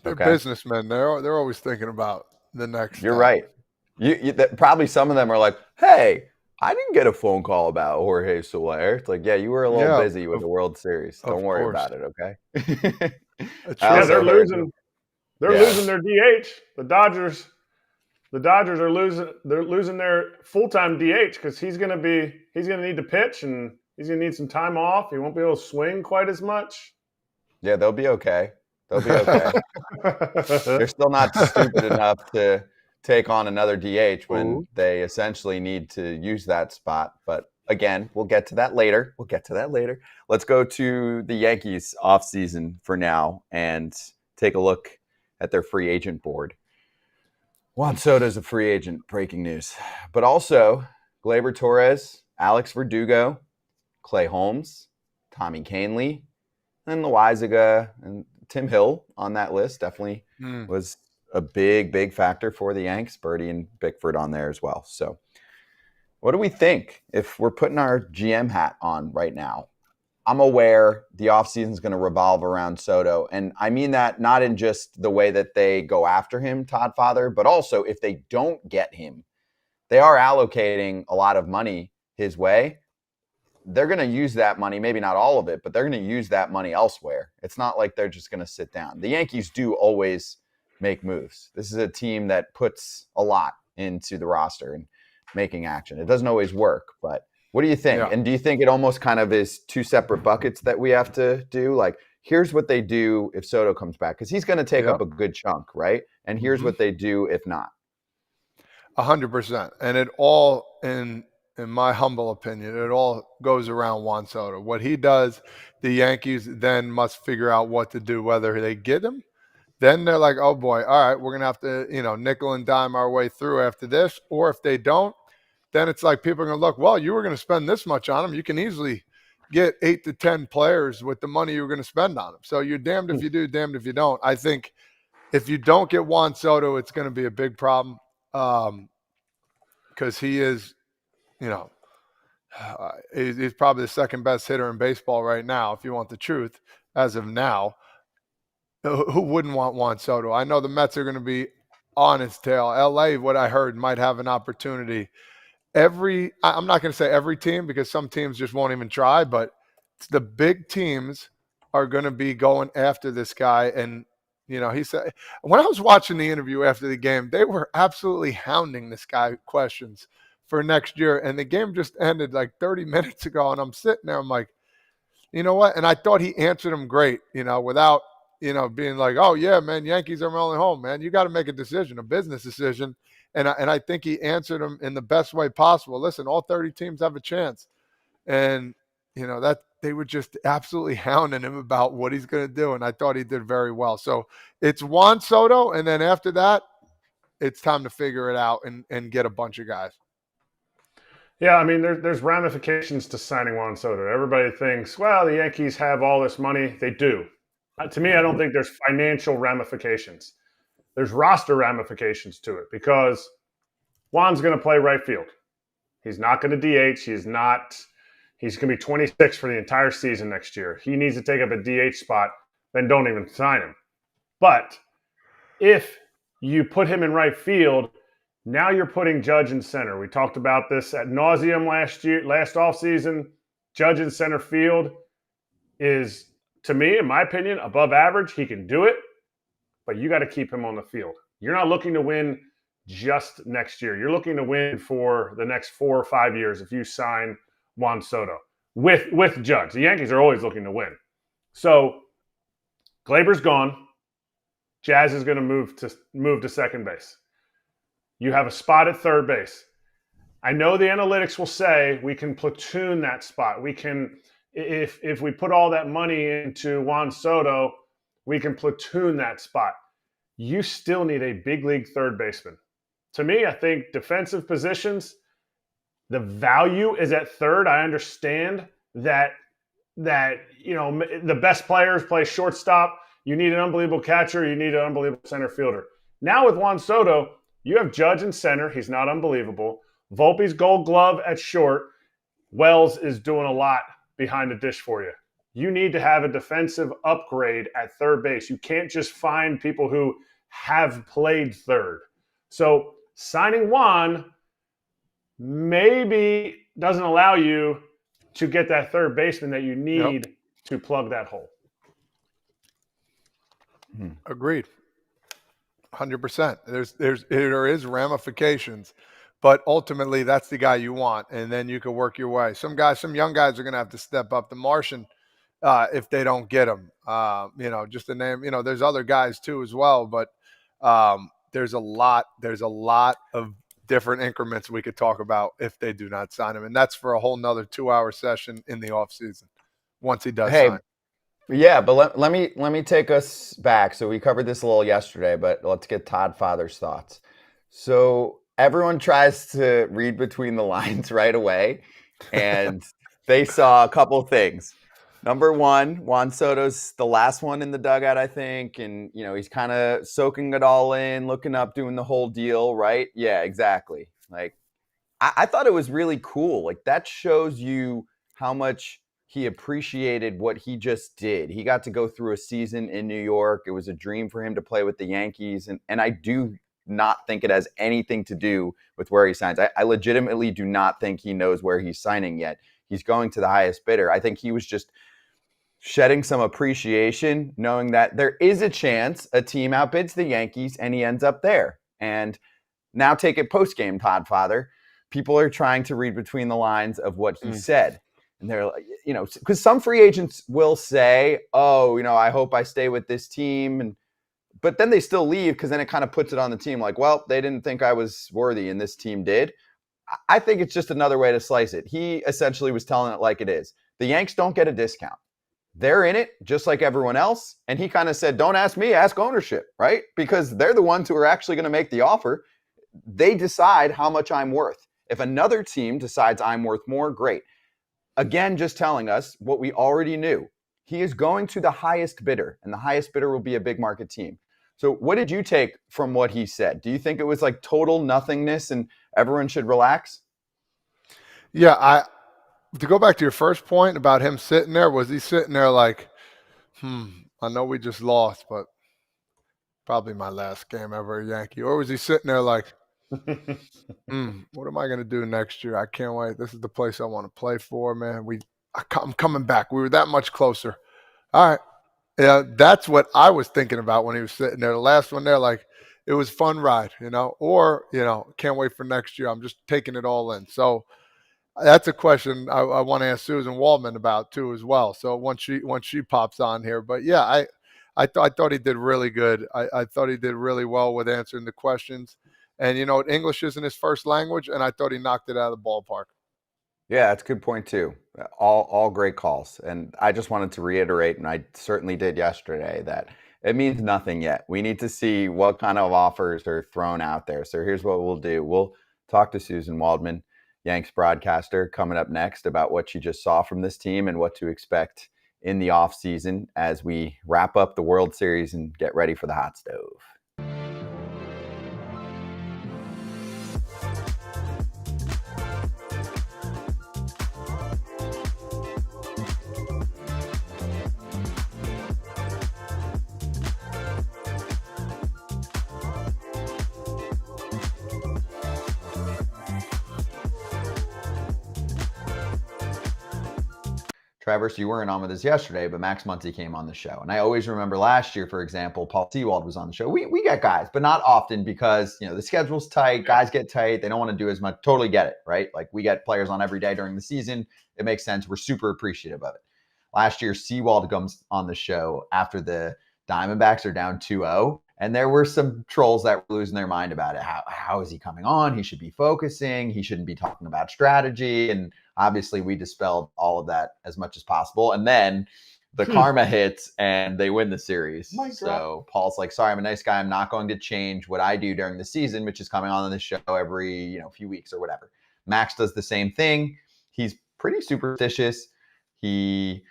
They're businessmen. They're always thinking about the next.
You're right. Probably some of them are like, hey, I didn't get a phone call about Jorge Soler. It's like, yeah, you were a little busy with the World Series. Don't worry about it, okay?
Yeah, they're losing. They're losing their DH. The Dodgers are losing. They're losing their full-time DH because he's going to need to pitch and he's going to need some time off. He won't be able to swing quite as much.
Yeah, they'll be okay. They're still not stupid enough to take on another DH when they essentially need to use that spot. But again, we'll get to that later. Let's go to the Yankees offseason for now and take a look at their free agent board. Juan Soto's a free agent, breaking news. But also, Gleyber Torres, Alex Verdugo, Clay Holmes, Tommy Kahnle, and Loaizaga, and Tim Hill on that list definitely was a big factor for the Yanks. Birdie and Bickford on there as well. So what do we think if we're putting our GM hat on right now? I'm aware the offseason is going to revolve around Soto. And I mean that not in just the way that they go after him, Toddfather, but also if they don't get him, they are allocating a lot of money his way. They're going to use that money, maybe not all of it, but they're going to use that money elsewhere. It's not like they're just going to sit down. The Yankees do always make moves. This is a team that puts a lot into the roster and making action. It doesn't always work, but what do you think? Yeah. And do you think it almost kind of is 2 separate buckets that we have to do? Like, here's what they do if Soto comes back, because he's going to take up a good chunk, right? And here's what they do if not.
100%. And it all, in my humble opinion, it all goes around Juan Soto. What he does, the Yankees then must figure out what to do, whether they get him. Then they're like, oh boy, all right, we're going to have to, nickel and dime our way through after this. Or if they don't, then it's like people are going to look, well, you were going to spend this much on him. You can easily get 8 to 10 players with the money you were going to spend on him. So you're damned if you do, damned if you don't. I think if you don't get Juan Soto, it's going to be a big problem because he is, he's probably the second best hitter in baseball right now, if you want the truth, as of now. Who wouldn't want Juan Soto? I know the Mets are going to be on his tail. LA, what I heard, might have an opportunity. I'm not going to say every team because some teams just won't even try, but the big teams are going to be going after this guy. And, he said, when I was watching the interview after the game, they were absolutely hounding this guy questions for next year. And the game just ended like 30 minutes ago. And I'm sitting there, I'm like, you know what? And I thought he answered them great, without, being like, oh yeah, man, Yankees are my only home, man. You got to make a decision, a business decision. And I think he answered them in the best way possible. Listen, all 30 teams have a chance. And, that they were just absolutely hounding him about what he's going to do, and I thought he did very well. So it's Juan Soto, and then after that, it's time to figure it out and get a bunch of guys.
Yeah, I mean, there's ramifications to signing Juan Soto. Everybody thinks, well, the Yankees have all this money. They do. To me, I don't think there's financial ramifications. There's roster ramifications to it because Juan's going to play right field. He's not going to DH. He's going to be 26 for the entire season next year. He needs to take up a DH spot, then don't even sign him. But if you put him in right field, now you're putting Judge in center. We talked about this ad nauseum last offseason. Judge in center field is, to me, in my opinion, above average. He can do it, but you got to keep him on the field. You're not looking to win just next year. You're looking to win for the next 4 or 5 years if you sign Juan Soto with Judge. The Yankees are always looking to win. So Glaber's gone. Jazz is going to move to second base. You have a spot at third base. I know the analytics will say we can platoon that spot. We can, if we put all that money into Juan Soto, we can platoon that spot. You still need a big league third baseman. To me, I think defensive positions, the value is at third. I understand that the best players play shortstop. You need an unbelievable catcher. You need an unbelievable center fielder. Now with Juan Soto, you have Judge in center. He's not unbelievable. Volpe's Gold Glove at short. Wells is doing a lot behind the dish for you. You need to have a defensive upgrade at third base. You can't just find people who have played third. So signing Juan maybe doesn't allow you to get that third baseman that you need to plug that hole.
Agreed. 100%. There is ramifications, but ultimately that's the guy you want, and then you can work your way. Some young guys are going to have to step up. The Martian, if they don't get him, just to name. There's other guys too as well, but there's a lot of different increments we could talk about if they do not sign him, and that's for a whole nother 2-hour session in the offseason once he does sign.
Yeah, but let me take us back. So we covered this a little yesterday, but let's get Toddfather's thoughts. So everyone tries to read between the lines right away, and they saw a couple things. Number one, Juan Soto's the last one in the dugout, I think, and he's kind of soaking it all in, looking up, doing the whole deal, right? Yeah, exactly. Like I thought it was really cool. Like that shows you how much he appreciated what he just did. He got to go through a season in New York. It was a dream for him to play with the Yankees. And I do not think it has anything to do with where he signs. I legitimately do not think he knows where he's signing yet. He's going to the highest bidder. I think he was just shedding some appreciation, knowing that there is a chance a team outbids the Yankees and he ends up there. And now take it post-game, Toddfather. People are trying to read between the lines of what he said. And they're like, because some free agents will say, I hope I stay with this team. But then they still leave because then it kind of puts it on the team like, well, they didn't think I was worthy and this team did. I think it's just another way to slice it. He essentially was telling it like it is. The Yanks don't get a discount. They're in it just like everyone else. And he kind of said, don't ask me, ask ownership, right? Because they're the ones who are actually going to make the offer. They decide how much I'm worth. If another team decides I'm worth more, great. Again, just telling us what we already knew. He is going to the highest bidder, and the highest bidder will be a big market team. So what did you take from what he said? Do you think it was like total nothingness and everyone should relax?
Yeah, to go back to your first point about him sitting there, was he sitting there like, I know we just lost, but probably my last game ever a Yankee? Or was he sitting there like, what am I going to do next year? I can't wait. This is the place I want to play for, man. I'm coming back. We were that much closer. All right. Yeah, that's what I was thinking about when he was sitting there. The last one there, like, it was a fun ride, or, can't wait for next year. I'm just taking it all in. So that's a question I want to ask Suzyn Waldman about too as well. So once she pops on here, but yeah, I thought he did really good. I thought he did really well with answering the questions. And, English isn't his first language, and I thought he knocked it out of the ballpark.
Yeah, that's a good point too. All great calls. And I just wanted to reiterate, and I certainly did yesterday, that it means nothing yet. We need to see what kind of offers are thrown out there. So here's what we'll do. We'll talk to Suzyn Waldman, Yanks broadcaster, coming up next about what she just saw from this team and what to expect in the offseason as we wrap up the World Series and get ready for the hot stove. Travis, you weren't on with us yesterday, but Max Muncy came on the show. And I always remember last year, for example, Paul Sewald was on the show. We get guys, but not often because, the schedule's tight. Guys get tight. They don't want to do as much. Totally get it, right? Like we get players on every day during the season. It makes sense. We're super appreciative of it. Last year, Sewald comes on the show after the Diamondbacks are down 2-0. And there were some trolls that were losing their mind about it. How is he coming on? He should be focusing. He shouldn't be talking about strategy. And obviously, we dispelled all of that as much as possible. And then the karma hits and they win the series. So Paul's like, sorry, I'm a nice guy. I'm not going to change what I do during the season, which is coming on the show every few weeks or whatever. Max does the same thing. He's pretty superstitious. He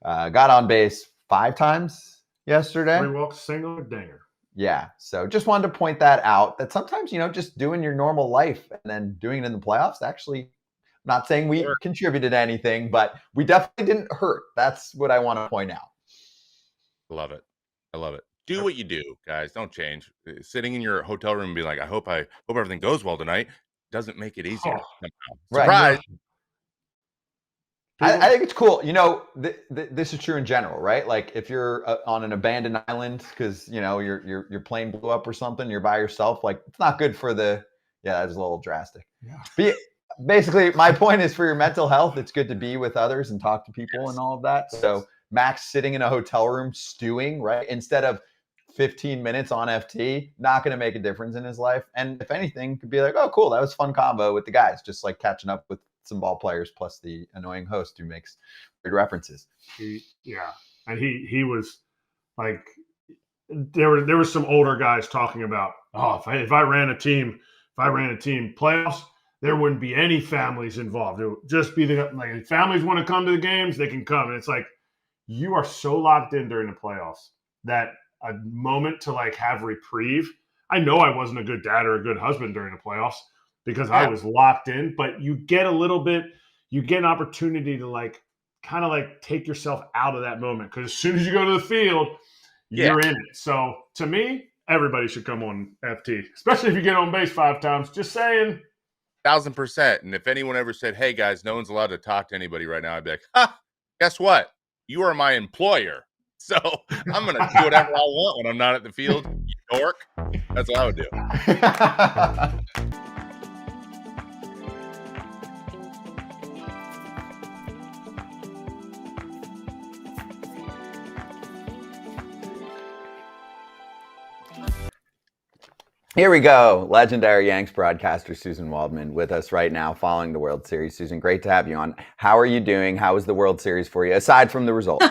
got on base 5 times yesterday.
3 walks, single, dinger.
Yeah. So just wanted to point that out, that sometimes, just doing your normal life and then doing it in the playoffs, actually, I'm not saying we contributed to anything, but we definitely didn't hurt. That's what I want to point out.
Love it. I love it. Do what you do, guys. Don't change. Sitting in your hotel room and be like, I hope everything goes well tonight, doesn't make it easier. Surprise.
Right. I think it's cool. This is true in general, right? Like if you're on an abandoned island because your plane blew up or something, you're by yourself. Like it's not good for that was a little drastic. Yeah. But basically, my point is for your mental health, it's good to be with others and talk to people and all of that. So Max sitting in a hotel room stewing, right? Instead of 15 minutes on FT, not going to make a difference in his life. And if anything, could be like, oh, cool, that was a fun combo with the guys, just like catching up with some ball players plus the annoying host who makes weird references.
And he was like, there were some older guys talking about, if I ran a team playoffs, there wouldn't be any families involved. It would just be if families want to come to the games, they can come. And it's like, you are so locked in during the playoffs that a moment to have reprieve. I know I wasn't a good dad or a good husband during the playoffs because I was locked in, but you get an opportunity to kind of take yourself out of that moment. Because as soon as you go to the field, you're in it. So to me, everybody should come on FT, especially if you get on base 5 times. Just saying.
1,000%. And if anyone ever said, hey guys, no one's allowed to talk to anybody right now, I'd be like, guess what? You are my employer. So I'm going to do whatever I want when I'm not at the field. You dork. That's what I would do.
Here we go. Legendary Yanks broadcaster Suzyn Waldman with us right now following the World Series. Suzyn, great to have you on. How are you doing? How was the World Series for you, aside from the result?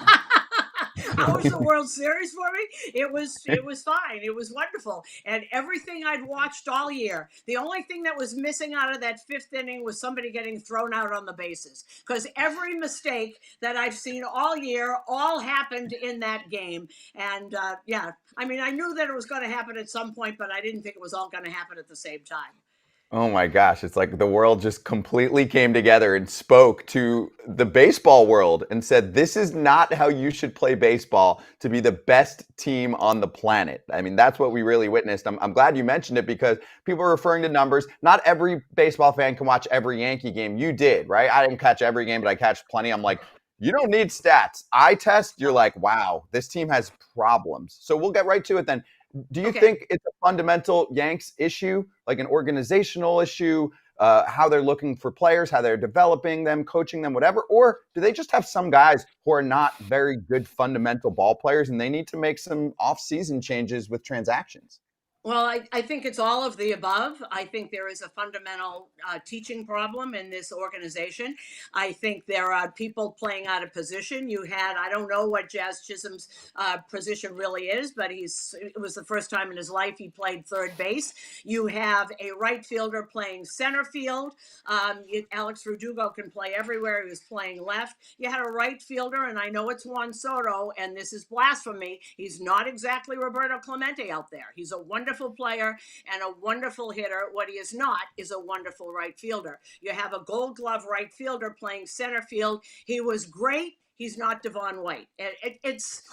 How was the World Series for me? It was fine. It was wonderful. And everything I'd watched all year, the only thing that was missing out of that 5th inning was somebody getting thrown out on the bases. Because every mistake that I've seen all year all happened in that game. And I knew that it was going to happen at some point, but I didn't think it was all going to happen at the same time.
Oh my gosh, it's like the world just completely came together and spoke to the baseball world and said, this is not how you should play baseball to be the best team on the planet. I mean, that's what we really witnessed. I'm glad you mentioned it because people are referring to numbers. Not every baseball fan can watch every Yankee game. You did, right? I didn't catch every game, but I catch plenty. I'm like, you don't need stats. Eye test, you're like, wow, this team has problems. So we'll get right to it then. Do you think it's a fundamental Yanks issue, like an organizational issue, how they're looking for players, how they're developing them, coaching them, whatever? Or do they just have some guys who are not very good fundamental ball players and they need to make some off-season changes with transactions?
Well, I think it's all of the above. I think there is a fundamental teaching problem in this organization. I think there are people playing out of position. I don't know what Jazz Chisholm's position really is, but it was the first time in his life he played third base. You have a right fielder playing center field. Alex Verdugo can play everywhere. He was playing left. You had a right fielder, and I know it's Juan Soto, and this is blasphemy. He's not exactly Roberto Clemente out there. He's a wonderful player and a wonderful hitter. What he is not is a wonderful right fielder. You have a Gold Glove right fielder playing center field. He was great. He's not Devon White. It's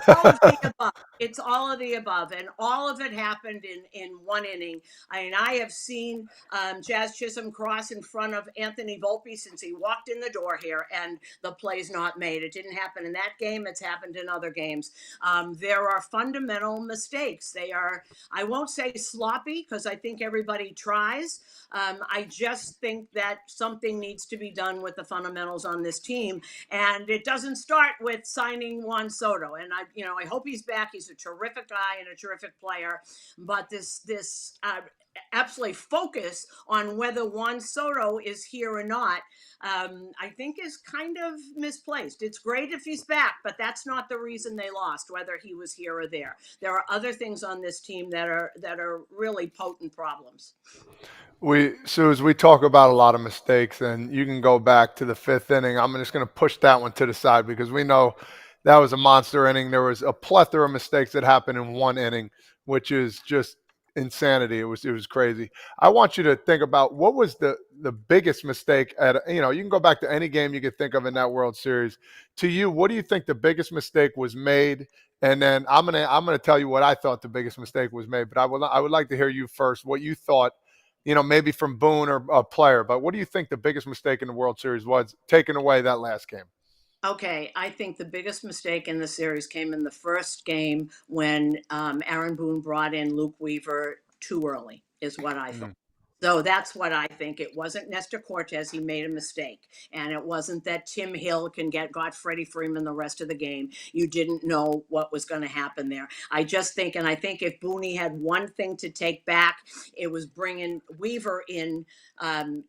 all of the above. It's all of the above, and all of it happened in one inning. I mean, I have seen Jazz Chisholm cross in front of Anthony Volpe since he walked in the door here, and the play's not made. It didn't happen in that game. It's happened in other games. There are fundamental mistakes. They are, I won't say sloppy, because I think everybody tries. I just think that something needs to be done with the fundamentals on this team. And it doesn't start with signing Juan Soto. And I hope he's back. He's a terrific guy and a terrific player. But this absolutely focus on whether Juan Soto is here or not, I think is kind of misplaced. It's great if he's back, but that's not the reason they lost, whether he was here or there. There are other things on this team that are really potent problems.
Suze, we talk about a lot of mistakes, and you can go back to the fifth inning. I'm just going to push that one to the side because we know that was a monster inning. There was a plethora of mistakes that happened in one inning, which is just insanity. It was crazy. I want you to think about what was the biggest mistake you can go back to any game you could think of in that World Series. To you, what do you think the biggest mistake was made? And then I'm gonna tell you what I thought the biggest mistake was made. But I would like to hear you first, what you thought. Maybe from Boone or a player, but what do you think the biggest mistake in the World Series was, taking away that last game?
Okay, I think the biggest mistake in the series came in the first game when Aaron Boone brought in Luke Weaver too early, is what I thought. So that's what I think. It wasn't Nestor Cortez. He made a mistake. And it wasn't that Tim Hill got Freddie Freeman the rest of the game. You didn't know what was going to happen there. I just think, and I think if Booney had one thing to take back, it was bringing Weaver in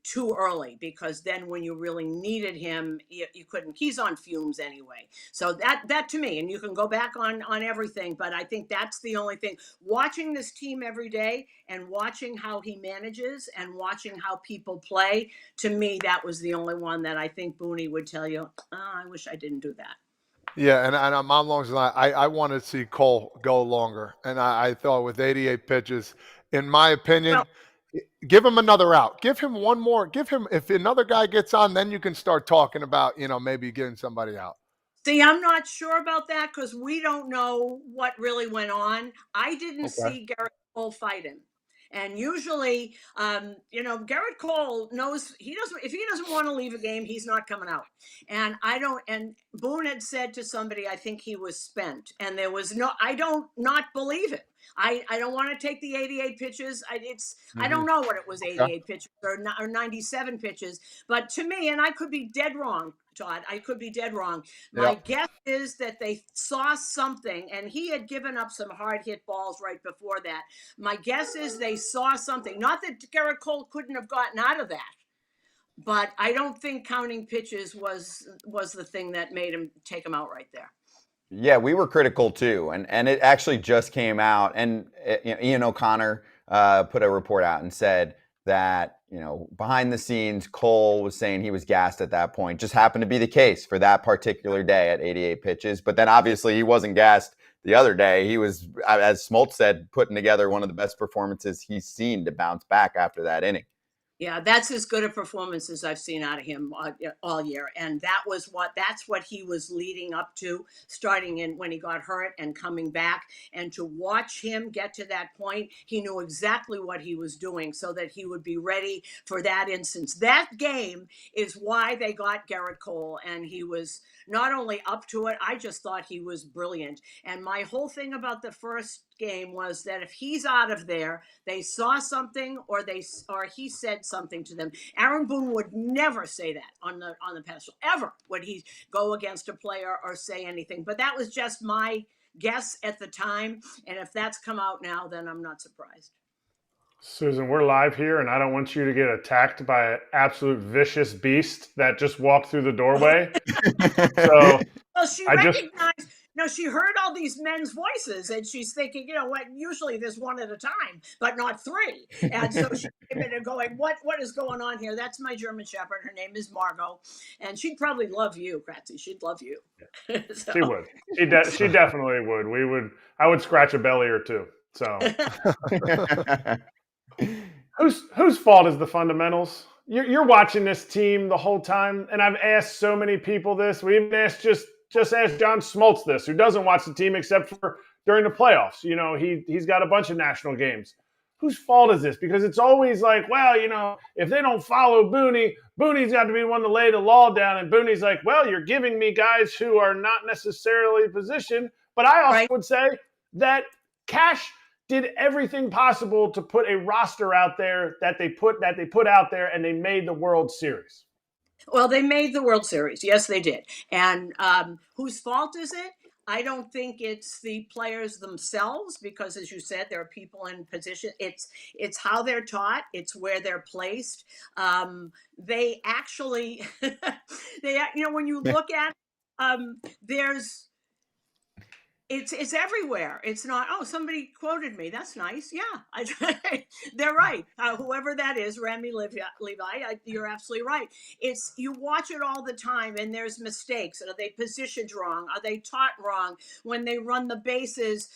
too early, because then when you really needed him, you couldn't. He's on fumes anyway. So that to me, and you can go back on everything, but I think that's the only thing. Watching this team every day and watching how he manages and watching how people play, to me, that was the only one that I think Booney would tell you, I wish I didn't do that.
Yeah, and I'm along the line. I wanted to see Cole go longer, and I thought with 88 pitches, in my opinion, give him another out. Give him one more. Give him, if another guy gets on, then you can start talking about, maybe getting somebody out.
See, I'm not sure about that because we don't know what really went on. I didn't see Gerrit Cole fight him. And usually, Gerrit Cole knows if he doesn't want to leave a game, he's not coming out. And Boone had said to somebody, I think he was spent. And I don't not believe it. I don't want to take the 88 pitches. I don't know what it was, 88 pitches or 97 pitches. But to me, and I could be dead wrong, Todd, I could be dead wrong. My guess is that they saw something, and he had given up some hard hit balls right before that. My guess is they saw something. Not that Gerrit Cole couldn't have gotten out of that, but I don't think counting pitches was the thing that made him take him out right there.
Yeah, we were critical too, and it actually just came out, and Ian O'Connor put a report out and said that behind the scenes, Cole was saying he was gassed at that point. Just happened to be the case for that particular day at 88 pitches, but then obviously he wasn't gassed the other day. He was, as Smoltz said, putting together one of the best performances he's seen to bounce back after that inning.
Yeah, that's as good a performance as I've seen out of him all year. And that's what he was leading up to, starting in when he got hurt and coming back. And to watch him get to that point, he knew exactly what he was doing so that he would be ready for that instance. That game is why they got Gerrit Cole, and he was not only up to it, I just thought he was brilliant. And my whole thing about the first game was that if he's out of there, they saw something or he said something to them. Aaron Boone would never say that on the pedestal. Ever would he go against a player or say anything. But that was just my guess at the time. And if that's come out now, then I'm not surprised.
Suzyn, we're live here, and I don't want you to get attacked by an absolute vicious beast that just walked through the doorway. So
well, she recognized. No, she heard all these men's voices, and she's thinking, what? Usually there's one at a time, but not three. And so she came in and going, "What is going on here?" That's my German Shepherd. Her name is Margot, and she'd probably love you, Kratzy. She'd love you.
So. She would. She definitely would. I would scratch a belly or two. So. Whose fault is the fundamentals? You're watching this team the whole time, and I've asked so many people this. We even asked just ask John Smoltz this, who doesn't watch the team except for during the playoffs. He's got a bunch of national games. Whose fault is this? Because it's always like, well, if they don't follow Booney's got to be the one to lay the law down, and Booney's like, well, you're giving me guys who are not necessarily positioned. But I also would say that Cash did everything possible to put a roster out there that they put out there, and they made the World Series.
Well, they made the World Series. Yes, they did. And whose fault is it? I don't think it's the players themselves, because, as you said, there are people in position. It's how they're taught. It's where they're placed. They actually, when you look at, there's. It's everywhere. It's not, somebody quoted me. That's nice. Yeah, they're right. Whoever that is, Rami Levi, you're absolutely right. You watch it all the time, and there's mistakes. Are they positioned wrong? Are they taught wrong? When they run the bases,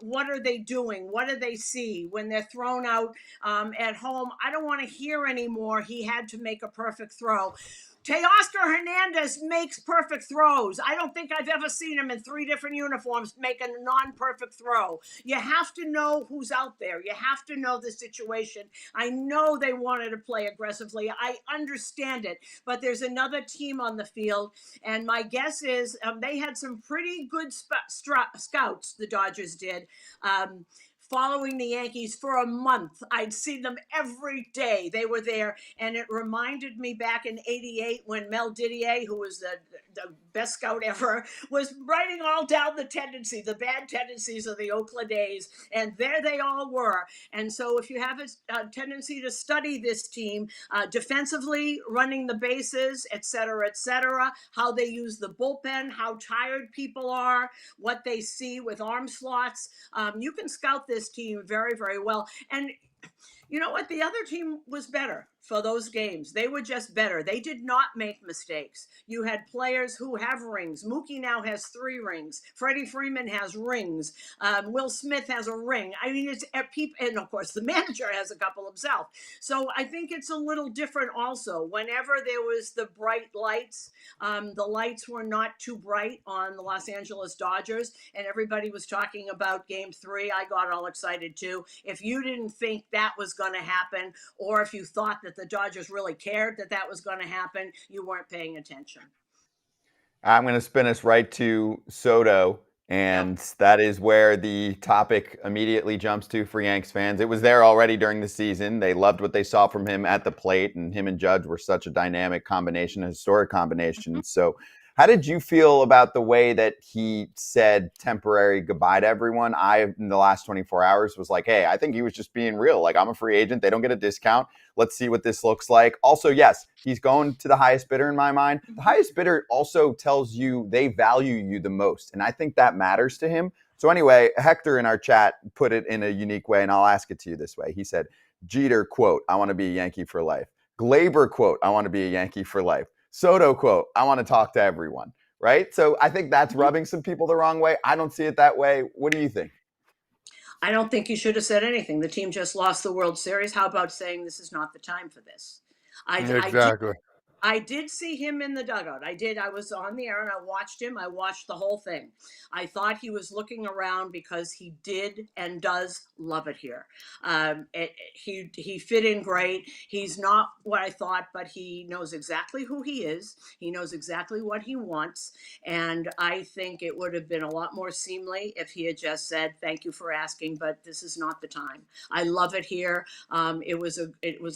what are they doing? What do they see? When they're thrown out at home, I don't want to hear anymore. He had to make a perfect throw. Teoscar Hernandez makes perfect throws. I don't think I've ever seen him in 3 different uniforms make a non-perfect throw. You have to know who's out there. You have to know the situation. I know they wanted to play aggressively. I understand it. But there's another team on the field, and my guess is they had some pretty good scouts, the Dodgers did, following the Yankees for a month. I'd seen them every day. They were there. And it reminded me back in '88 when Mel Didier, who was the best scout ever, was writing all down the bad tendencies of the Oakland A's. And there they all were. And so if you have a tendency to study this team, defensively, running the bases, et cetera, how they use the bullpen, how tired people are, what they see with arm slots, you can scout this team very, very well. And you know what? The other team was better for those games. They were just better. They did not make mistakes. You had players who have rings. Mookie now has 3 rings. Freddie Freeman has rings. Will Smith has a ring. I mean, it's people, and of course the manager has a couple himself. So I think it's a little different also. Whenever there was the bright lights, the lights were not too bright on the Los Angeles Dodgers, and everybody was talking about Game 3. I got all excited too. If you didn't think that was going to happen, or if you thought that the Dodgers really cared that was going to happen, you weren't paying attention.
I'm going to spin us right to Soto, and that is where the topic immediately jumps to for Yanks fans. It was there already during the season. They loved what they saw from him at the plate, and him and Judge were such a dynamic combination, a historic combination. So how did you feel about the way that he said temporary goodbye to everyone? In the last 24 hours, was like, hey, I think he was just being real. Like, I'm a free agent. They don't get a discount. Let's see what this looks like. Also, yes, he's going to the highest bidder in my mind. The highest bidder also tells you they value you the most, and I think that matters to him. So anyway, Hector in our chat put it in a unique way, and I'll ask it to you this way. He said, Jeter, quote, I want to be a Yankee for life. Glaber, quote, I want to be a Yankee for life. Soto, quote, I want to talk to everyone, right? So I think that's rubbing some people the wrong way. I don't see it that way. What do you think?
I don't think you should have said anything. The team just lost the World Series. How about saying this is not the time for this?
Exactly.
I did see him in the dugout. I was on the air and I watched him. I watched the whole thing. I thought he was looking around because he did and does love it here. He fit in great. He's not what I thought, but he knows exactly who he is. He knows exactly what he wants. And I think it would have been a lot more seamly if he had just said, thank you for asking, but this is not the time. I love it here. It was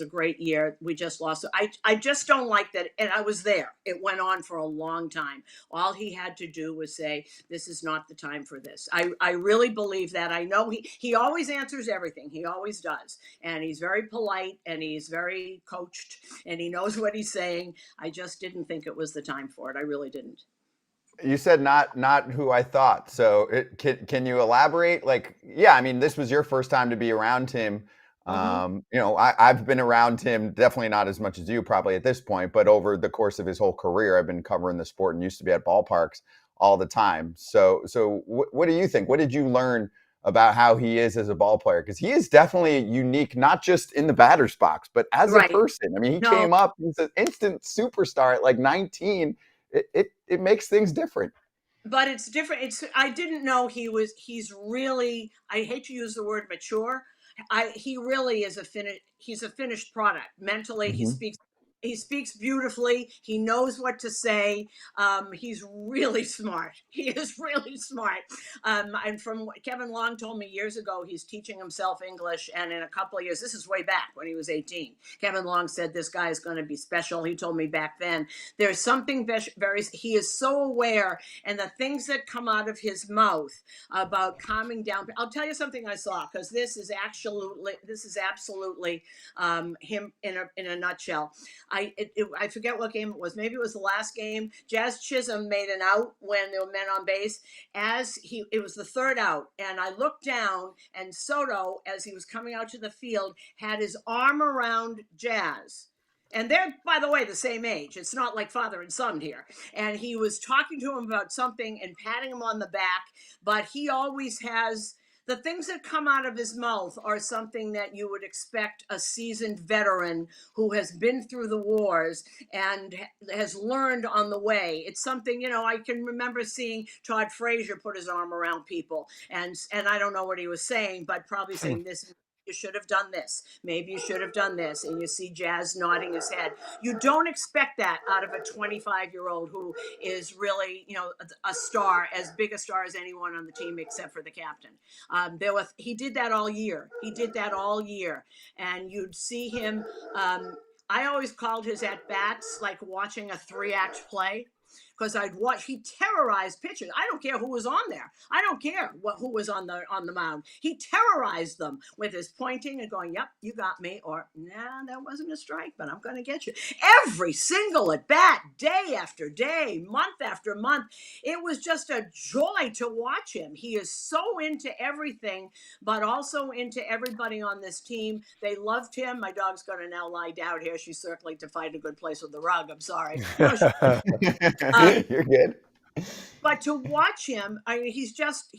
a great year. We just lost. I just don't like that, and I was there. It went on for a long time. All he had to do was say, this is not the time for this. I really believe that. I know he always answers everything. He always does. And he's very polite and he's very coached and he knows what he's saying. I just didn't think it was the time for it. I really didn't.
You said not who I thought. So can you elaborate? Like, yeah, I mean, this was your first time to be around him. You know, I've been around him, definitely not as much as you probably at this point, but over the course of his whole career, I've been covering the sport and used to be at ballparks all the time. So what do you think? What did you learn about how he is as a ball player? Because he is definitely unique, not just in the batter's box, but as a person. I mean, he came up, he's an instant superstar at like 19. It makes things different.
But it's different. I didn't know he's really, I hate to use the word mature. He really is he's a finished product. Mentally, he speaks beautifully. He knows what to say. He's really smart. He is really smart. And from Kevin Long told me years ago, he's teaching himself English. And in a couple of years, this is way back when he was 18. Kevin Long said, this guy is going to be special. He told me back then, there's something he is so aware, and the things that come out of his mouth about calming down. I'll tell you something I saw, because this is absolutely him in a nutshell. I forget what game it was. Maybe it was the last game. Jazz Chisholm made an out when there were men on base. It was the third out, and I looked down, and Soto, as he was coming out to the field, had his arm around Jazz. And they're, by the way, the same age. It's not like father and son here. And he was talking to him about something and patting him on the back, but he always has. The things that come out of his mouth are something that you would expect a seasoned veteran who has been through the wars and has learned on the way. It's something, you know, I can remember seeing Todd Fraizer put his arm around people, and I don't know what he was saying, but probably saying this. You should have done this. Maybe you should have done this. And you see Jazz nodding his head. You don't expect that out of a 25-year-old who is really, you know, a star, as big a star as anyone on the team except for the captain. He did that all year. And you'd see him. I always called his at-bats like watching a 3-act play. Because he terrorized pitchers. I don't care who was on there. I don't care who was on the mound. He terrorized them with his pointing and going, yep, you got me. Or, nah, that wasn't a strike, but I'm going to get you. Every single at bat, day after day, month after month. It was just a joy to watch him. He is so into everything, but also into everybody on this team. They loved him. My dog's going to now lie down here. She's circling to find a good place with the rug. I'm sorry.
You're good.
But to watch him, I mean, he's just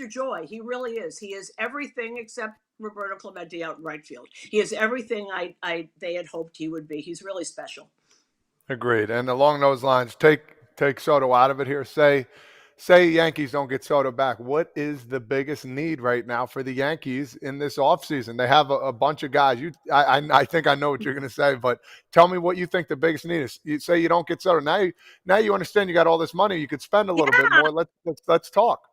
a joy. He really is. He is everything except Roberto Clemente out in right field. He is everything they had hoped he would be. He's really special.
Agreed. And along those lines, take Soto out of it here. Say Yankees don't get Soto back. What is the biggest need right now for the Yankees in this offseason? They have a bunch of guys. I think I know what you're going to say, but tell me what you think the biggest need is. You say you don't get Soto. Now you understand you got all this money. You could spend a little bit more. Let's talk.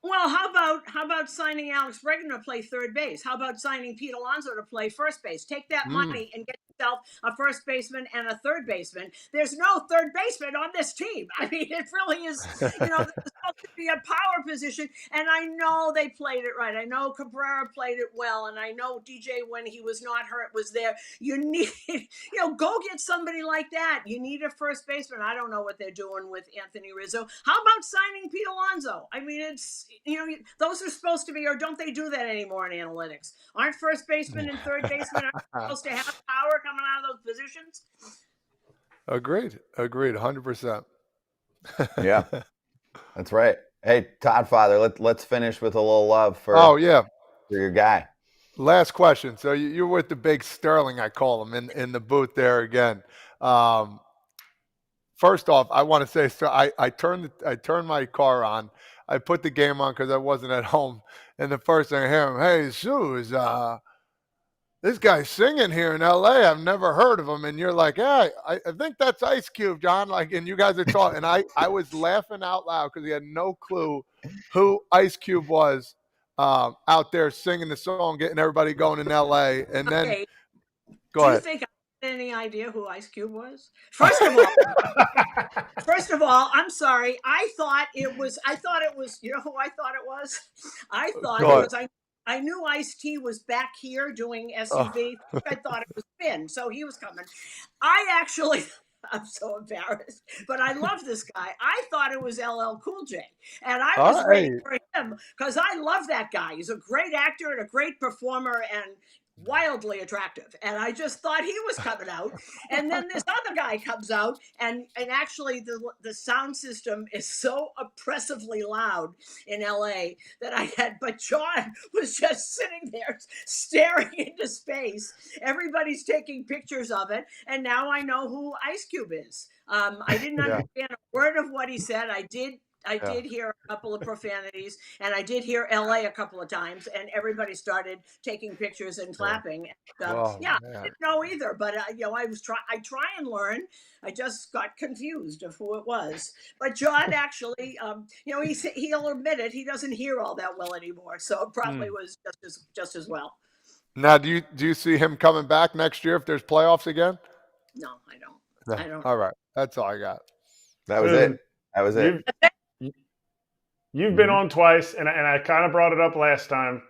Well, how about signing Alex Bregman to play third base? How about signing Pete Alonso to play first base? Take that money and get yourself a first baseman and a third baseman. There's no third baseman on this team. I mean, it really is, you know, it's supposed to be a power position. And I know they played it right. I know Cabrera played it well. And I know DJ, when he was not hurt, was there. You need, you know, go get somebody like that. You need a first baseman. I don't know what they're doing with Anthony Rizzo. How about signing Pete Alonso? I mean, it's, you know, those are supposed to be, or don't they do that anymore in analytics? Aren't first baseman and third baseman supposed to have power coming out of those positions?
Agreed, 100%.
Yeah, that's right. Hey, Toddfather, let's finish with a little love for your guy.
Last question. So you're with the big Sterling, I call him, in the booth there again. First off, I want to say, so I turned my car on. I put the game on because I wasn't at home. And the first thing I hear him, hey, Sue, is this guy's singing here in L.A. I've never heard of him. And you're like, yeah, I think that's Ice Cube, John. Like, and you guys are talking. And I was laughing out loud because he had no clue who Ice Cube was out there singing the song, getting everybody going in L.A. And then, go ahead.
any idea who Ice Cube was? First of all, I'm sorry. I thought it was. You know who I thought it was? I thought
Go
because I knew Ice-T was back here doing
Oh.
SUV. I thought it was Finn, so he was coming. I actually. I'm so embarrassed, but I love this guy. I thought it was LL Cool J, and I was waiting for him because I love that guy. He's a great actor and a great performer and wildly attractive. And I just thought he was coming out. And then this other guy comes out, and actually the sound system is so oppressively loud in LA that but John was just sitting there staring into space. Everybody's taking pictures of it. And now I know who Ice Cube is. I didn't understand a word of what he said. I did hear a couple of profanities, and I did hear LA a couple of times, and everybody started taking pictures and clapping. And, I didn't know either, but I try and learn. I just got confused of who it was. But John actually, he'll admit it. He doesn't hear all that well anymore, so it probably was just as well.
Now, do you see him coming back next year if there's playoffs again?
No, I don't. I don't.
All right, that's all I got.
That was it. That was it.
You've been on twice, and I kind of brought it up last time.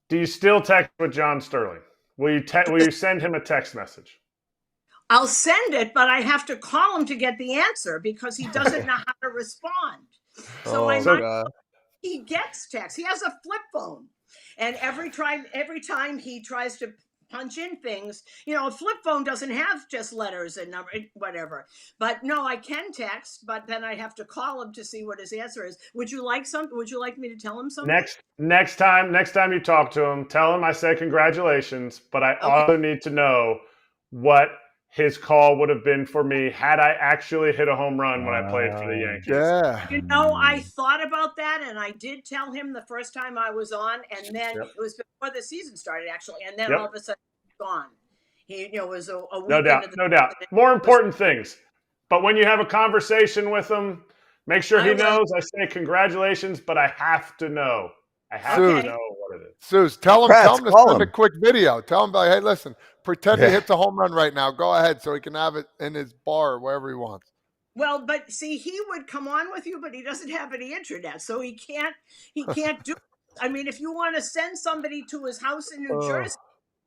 Do you still text with John Sterling? Will you send him a text message?
I'll send it, but I have to call him to get the answer because he doesn't know how to respond. So he gets text. He has a flip phone, and every time he tries to punch in things, a flip phone doesn't have just letters and number, whatever. But no, I can text, but then I have to call him to see what his answer is. Would you like me to tell him something?
Next time you talk to him, tell him I said congratulations, but I also need to know what his call would have been for me had I actually hit a home run when I played for the Yankees.
Yeah.
I thought about that, and I did tell him the first time I was on, and then it was before the season started, actually, and then all of a sudden he's gone. He was a week
no doubt. More important things. But when you have a conversation with him, make sure he knows I say congratulations, but I have to know. I have to know what it is.
Suze, tell him to send a quick video. Tell him, hey, listen, pretend he hits a home run right now. Go ahead so he can have it in his bar or wherever he wants.
Well, but see, he would come on with you, but he doesn't have any internet, so he can't do it. I mean, if you want to send somebody to his house in New Jersey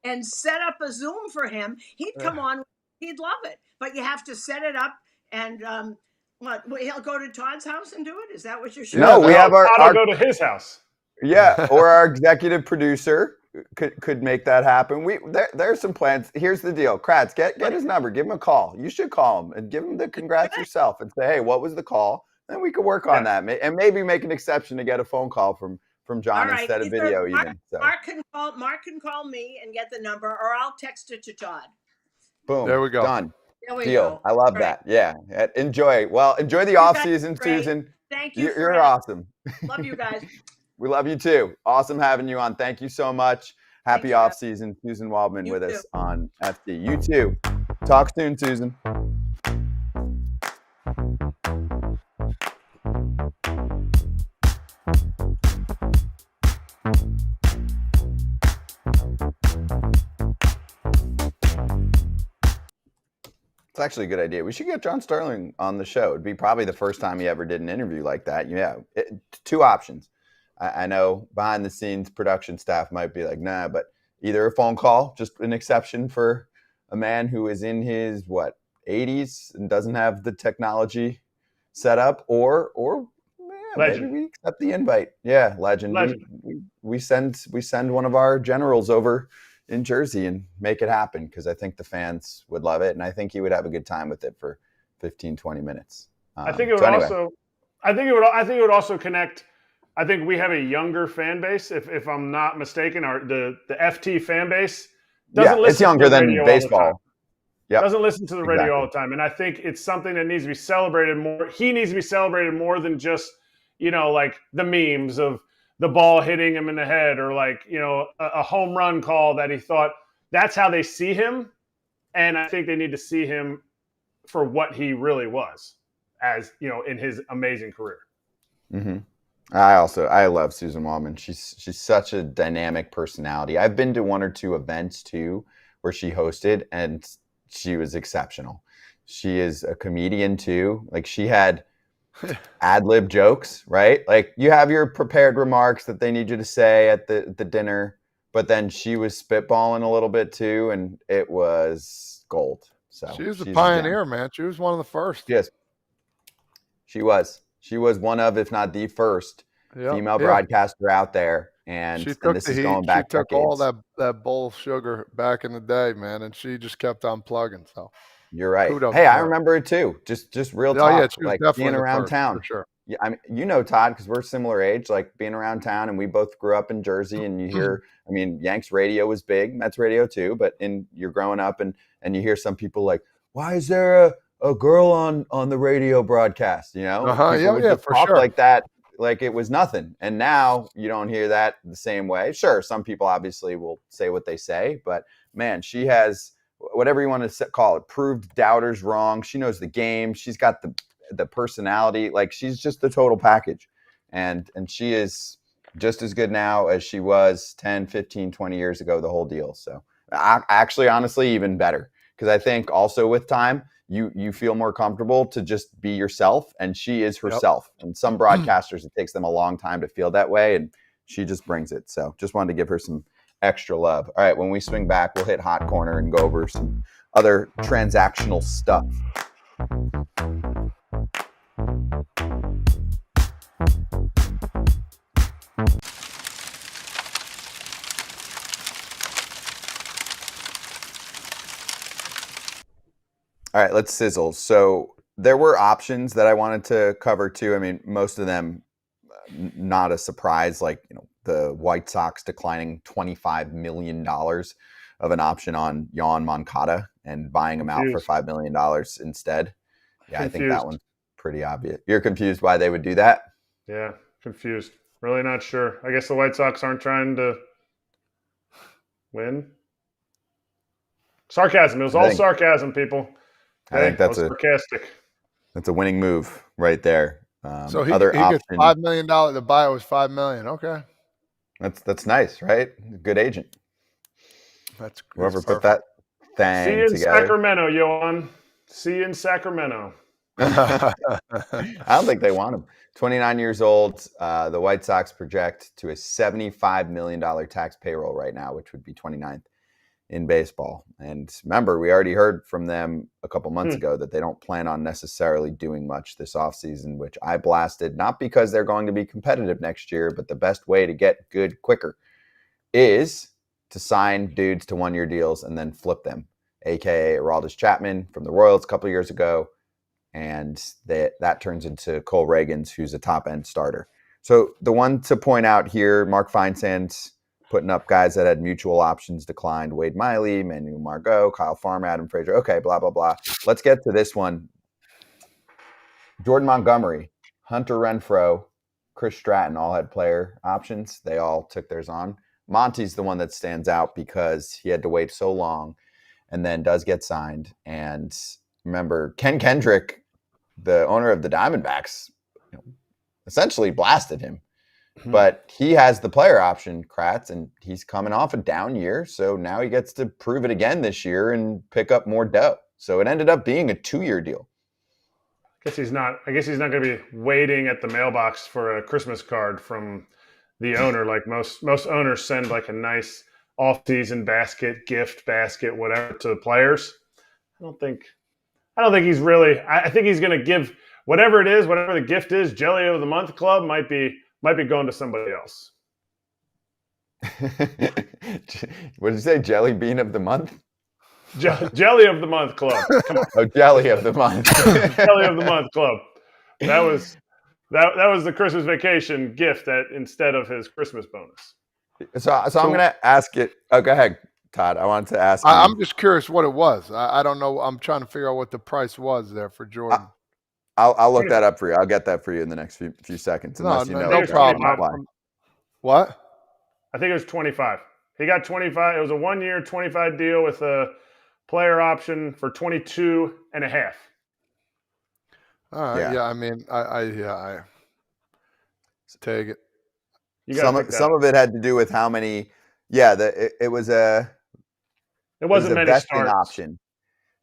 and set up a Zoom for him, he'd come on. He'd love it. But you have to set it up, and he'll go to Todd's house and do it? Is that what you're saying?
No, we have
I'll go to his house.
Yeah, or our executive producer could make that happen. There's some plans. Here's the deal. Kratz, get his number. Give him a call. You should call him and give him the congrats yourself and say, hey, what was the call? Then we could work on that and maybe make an exception to get a phone call from John instead of video.
Mark can call me and get the number, or I'll text it to Todd.
Boom.
There we go.
Done.
There we
Deal.
go.
I love that. Yeah. Enjoy the off season, Suzyn.
Thank you.
You're awesome.
Love you guys.
We love you too. Awesome having you on. Thank you so much. Happy off season. Suzyn Waldman with us on FD. You too. Talk soon, Suzyn. It's actually a good idea. We should get John Sterling on the show. It'd be probably the first time he ever did an interview like that. Yeah, two options. I know behind the scenes production staff might be like, nah, but either a phone call, just an exception for a man who is in his 80s and doesn't have the technology set up, or maybe we accept the invite. Yeah, legend. We send one of our generals over in Jersey and make it happen, because I think the fans would love it, and I think he would have a good time with it for 15, 20 minutes.
I think it would also connect. I think we have a younger fan base, if I'm not mistaken. The FT fan base doesn't listen.
It's younger than baseball.
Yeah, doesn't listen to the radio all the time, and I think it's something that needs to be celebrated more. He needs to be celebrated more than just like the memes of the ball hitting him in the head, or a home run call that he thought. That's how they see him, and I think they need to see him for what he really was, as in his amazing career.
Mm-hmm. I love Suzyn Waldman. She's such a dynamic personality. I've been to one or two events too where she hosted, and she was exceptional. She is a comedian too. Like she had ad-lib jokes, right? Like you have your prepared remarks that they need you to say at the dinner, but then she was spitballing a little bit too, and it was gold. So
she was a
she's
pioneer, man. She was one of the first.
Yes, she was. She was one of, if not the first, female broadcaster out there. And
she took
this
the
is
heat.
going back
She took all
decades.
that bowl of sugar back in the day, man, and she just kept on plugging. So
You're right.
kudos
Hey,
to
I
her.
remember it too. Just real
Oh
talk.
yeah, she was
like
definitely
being
the
around
first,
town.
for sure.
Yeah, I mean, you know, Todd, because we're similar age. Like being around town, and we both grew up in Jersey. And you hear, I mean, Yanks radio was big, Mets radio too. But you're growing up, and you hear some people like, "Why is there a girl on the radio broadcast?" You know, people would just
for
talk
sure.
like that, like it was nothing. And now you don't hear that the same way. Sure, some people obviously will say what they say, but man, she has, whatever you want to call it, proved doubters wrong. She knows the game. She's got the personality. Like she's just the total package. And she is just as good now as she was 10, 15, 20 years ago, the whole deal. So actually, honestly, even better. Because I think also with time, you feel more comfortable to just be yourself, and she is herself. And some broadcasters, it takes them a long time to feel that way, and she just brings it. So just wanted to give her some extra love. All right, when we swing back, we'll hit Hot Corner and go over some other transactional stuff. All right, let's sizzle. So there were options that I wanted to cover too. I mean, most of them not a surprise, like, you know, the White Sox declining $25 million of an option on Yoán Moncada and buying him out for $5 million instead. Yeah, I think that one's pretty obvious. You're confused why they would do that?
Yeah, confused. Really not sure. I guess the White Sox aren't trying to win. Sarcasm. It was all sarcasm, people. Okay?
I think that's
sarcastic.
That's a winning move right there.
So he gets $5 million. The buy was $5 million. Okay,
that's nice, right? Good agent.
That's
whoever put that thing
See you in
together.
Sacramento, Yoán. See you in Sacramento.
I don't think they want him. 29 years old. The White Sox project to a $75 million tax payroll right now, which would be 29th in baseball. And remember, we already heard from them a couple months ago that they don't plan on necessarily doing much this offseason, which I blasted, not because they're going to be competitive next year, but the best way to get good quicker is to sign dudes to one-year deals and then flip them, a.k.a. Aroldis Chapman from the Royals a couple years ago. And that turns into Cole Reagans, who's a top-end starter. So the one to point out here, Mark Feinsand's putting up guys that had mutual options declined: Wade Miley, Manuel Margot, Kyle Farmer, Adam Frazier. Okay, blah, blah, blah. Let's get to this one. Jordan Montgomery, Hunter Renfroe, Chris Stratton all had player options. They all took theirs on. Monty's the one that stands out because he had to wait so long and then does get signed. And remember, Ken Kendrick, the owner of the Diamondbacks, essentially blasted him. But he has the player option, Kratz, and he's coming off a down year. So now he gets to prove it again this year and pick up more dough. So it ended up being a 2-year deal.
I guess he's not going to be waiting at the mailbox for a Christmas card from the owner. Like most owners send like a nice off-season gift basket, whatever, to the players. I don't think he's really. I think he's going to give whatever it is, whatever the gift is. Jelly of the Month Club might be going to somebody else.
What did you say? Jelly Bean of the Month?
Jelly of the Month Club. Come on.
Oh, Jelly of the Month.
Jelly of the Month Club. That was the Christmas vacation gift instead of his Christmas bonus.
So I'm going to ask it. Oh, go ahead, Todd. I wanted to ask.
I'm just curious what it was. I don't know. I'm trying to figure out what the price was there for Jordan.
I'll look that up for you. I'll get that for you in the next few seconds. Unless
no problem. What?
I think it was 25. He got 25. It was a 1-year, 25 deal with a player option for 22 and a half.
All right. Yeah. I mean, I take it.
Some of it had to do with how many. Yeah, it was a.
It wasn't many
vesting
starts.
option.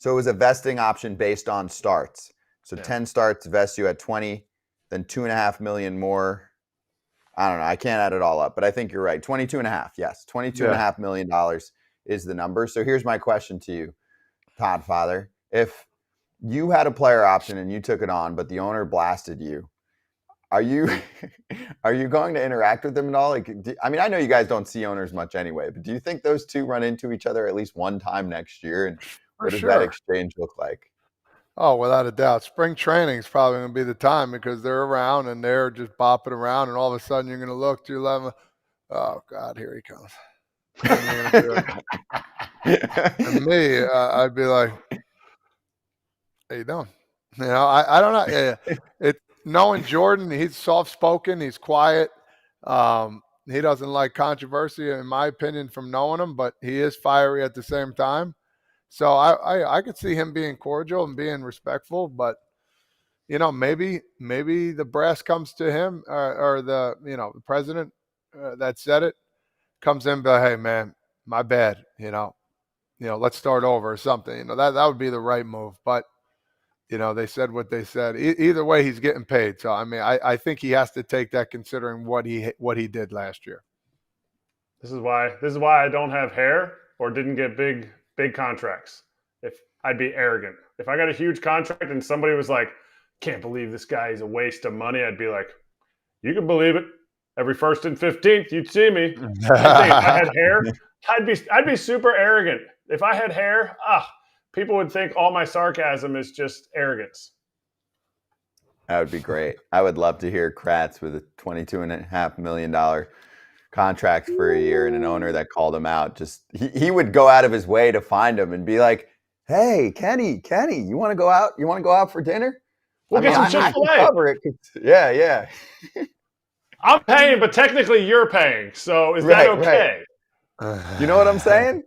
So it was a vesting option based on starts. So 10 starts vest you at 20, then 2.5 million more. I don't know. I can't add it all up, but I think you're right. 22.5. Yes. $22.5 million is the number. So here's my question to you, Toddfather. If you had a player option and you took it on, but the owner blasted you, are you going to interact with them at all? Like, I mean, I know you guys don't see owners much anyway, but do you think those two run into each other at least one time next year? And what does that exchange look like?
Oh, without a doubt. Spring training is probably going to be the time because they're around and they're just bopping around, and all of a sudden you're going to look to your left. Oh, God, here he comes. And me, I'd be like, how you doing? You know, I don't know. Knowing Jordan, he's soft-spoken, he's quiet. He doesn't like controversy, in my opinion, from knowing him, but he is fiery at the same time. So I could see him being cordial and being respectful, but you know, maybe the brass comes to him or the the president that said it comes in and be like, hey man, my bad, let's start over or something. That would be the right move. But they said what they said. Either way, he's getting paid. So I mean, I think he has to take that considering what he did last year.
This is why I don't have hair or didn't get big contracts. If I'd be arrogant. If I got a huge contract and somebody was like, can't believe this guy is a waste of money, I'd be like, you can believe it. Every 1st and 15th, you'd see me. If I had hair, I'd be super arrogant. If I had hair, people would think all my sarcasm is just arrogance.
That would be great. I would love to hear Kratz with a $22.5 million contract for a year and an owner that called him out. Just he would go out of his way to find him and be like, hey, Kenny, you want to go out? You want to go out for dinner?
We'll get some Chick-fil-A.
Cover it. Yeah.
I'm paying, but technically you're paying. So is that okay?
Right. You know what I'm saying?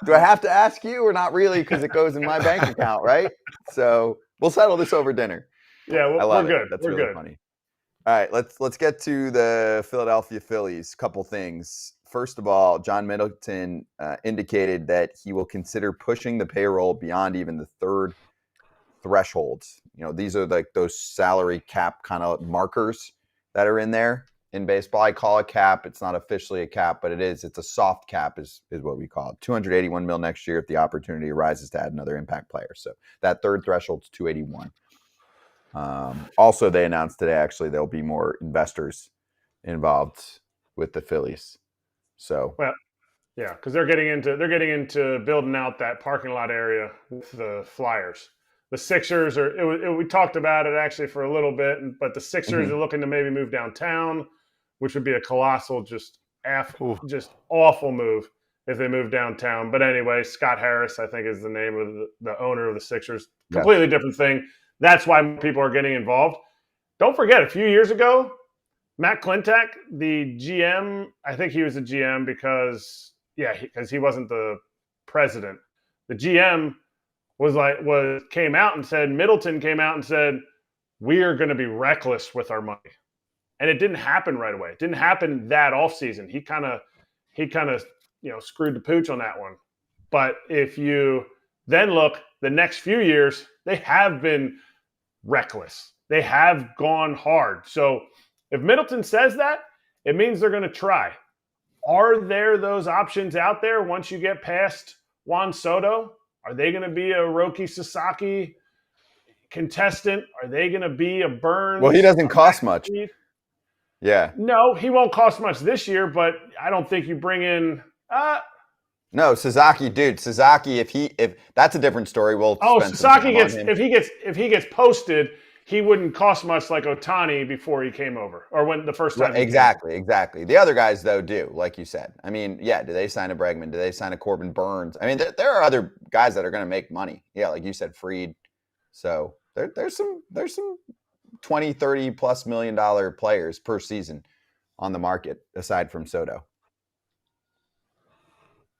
Do I have to ask you or not really? Because it goes in my bank account, right? So we'll settle this over dinner.
Yeah, we're good.
That's really funny. All right, let's get to the Philadelphia Phillies. Couple things. First of all, John Middleton indicated that he will consider pushing the payroll beyond even the third thresholds. These are like those salary cap kind of markers that are in there in baseball. I call it cap. It's not officially a cap, but it is. It's a soft cap is what we call it. $281 million next year if the opportunity arises to add another impact player. So that third threshold is 281. Also, they announced today, actually, there'll be more investors involved with the Phillies. So,
well, yeah, because they're getting into building out that parking lot area with the Flyers. The Sixers we talked about it actually for a little bit, but the Sixers are looking to maybe move downtown, which would be a colossal, just awful move if they move downtown. But anyway, Scott Harris, I think, is the name of the owner of the Sixers. Completely different thing. That's why people are getting involved. Don't forget, a few years ago, Matt Klintak, the GM, I think he was a GM because he wasn't the president. The GM came out and said, Middleton came out and said, we are going to be reckless with our money. And it didn't happen right away. It didn't happen that offseason. He kind of screwed the pooch on that one. But if you then look the next few years, they have been reckless. They have gone hard. So if Middleton says that, it means they're going to try. Are there those options out there once you get past Juan Soto? Are they going to be a Roki Sasaki contestant? Are they going to be a Burns?
Well, he doesn't cost much. Yeah.
No, he won't cost much this year, but I don't think you bring in
no, Sasaki, dude. Sasaki, if that's a different story.
Sasaki if he gets posted, he wouldn't cost much like Ohtani before he came over or when the first time.
Exactly. The other guys though do, like you said. I mean, do they sign a Bregman? Do they sign a Corbin Burns? I mean, there are other guys that are going to make money. Yeah, like you said, Fried. So there's some $20, $30+ million players per season on the market aside from Soto.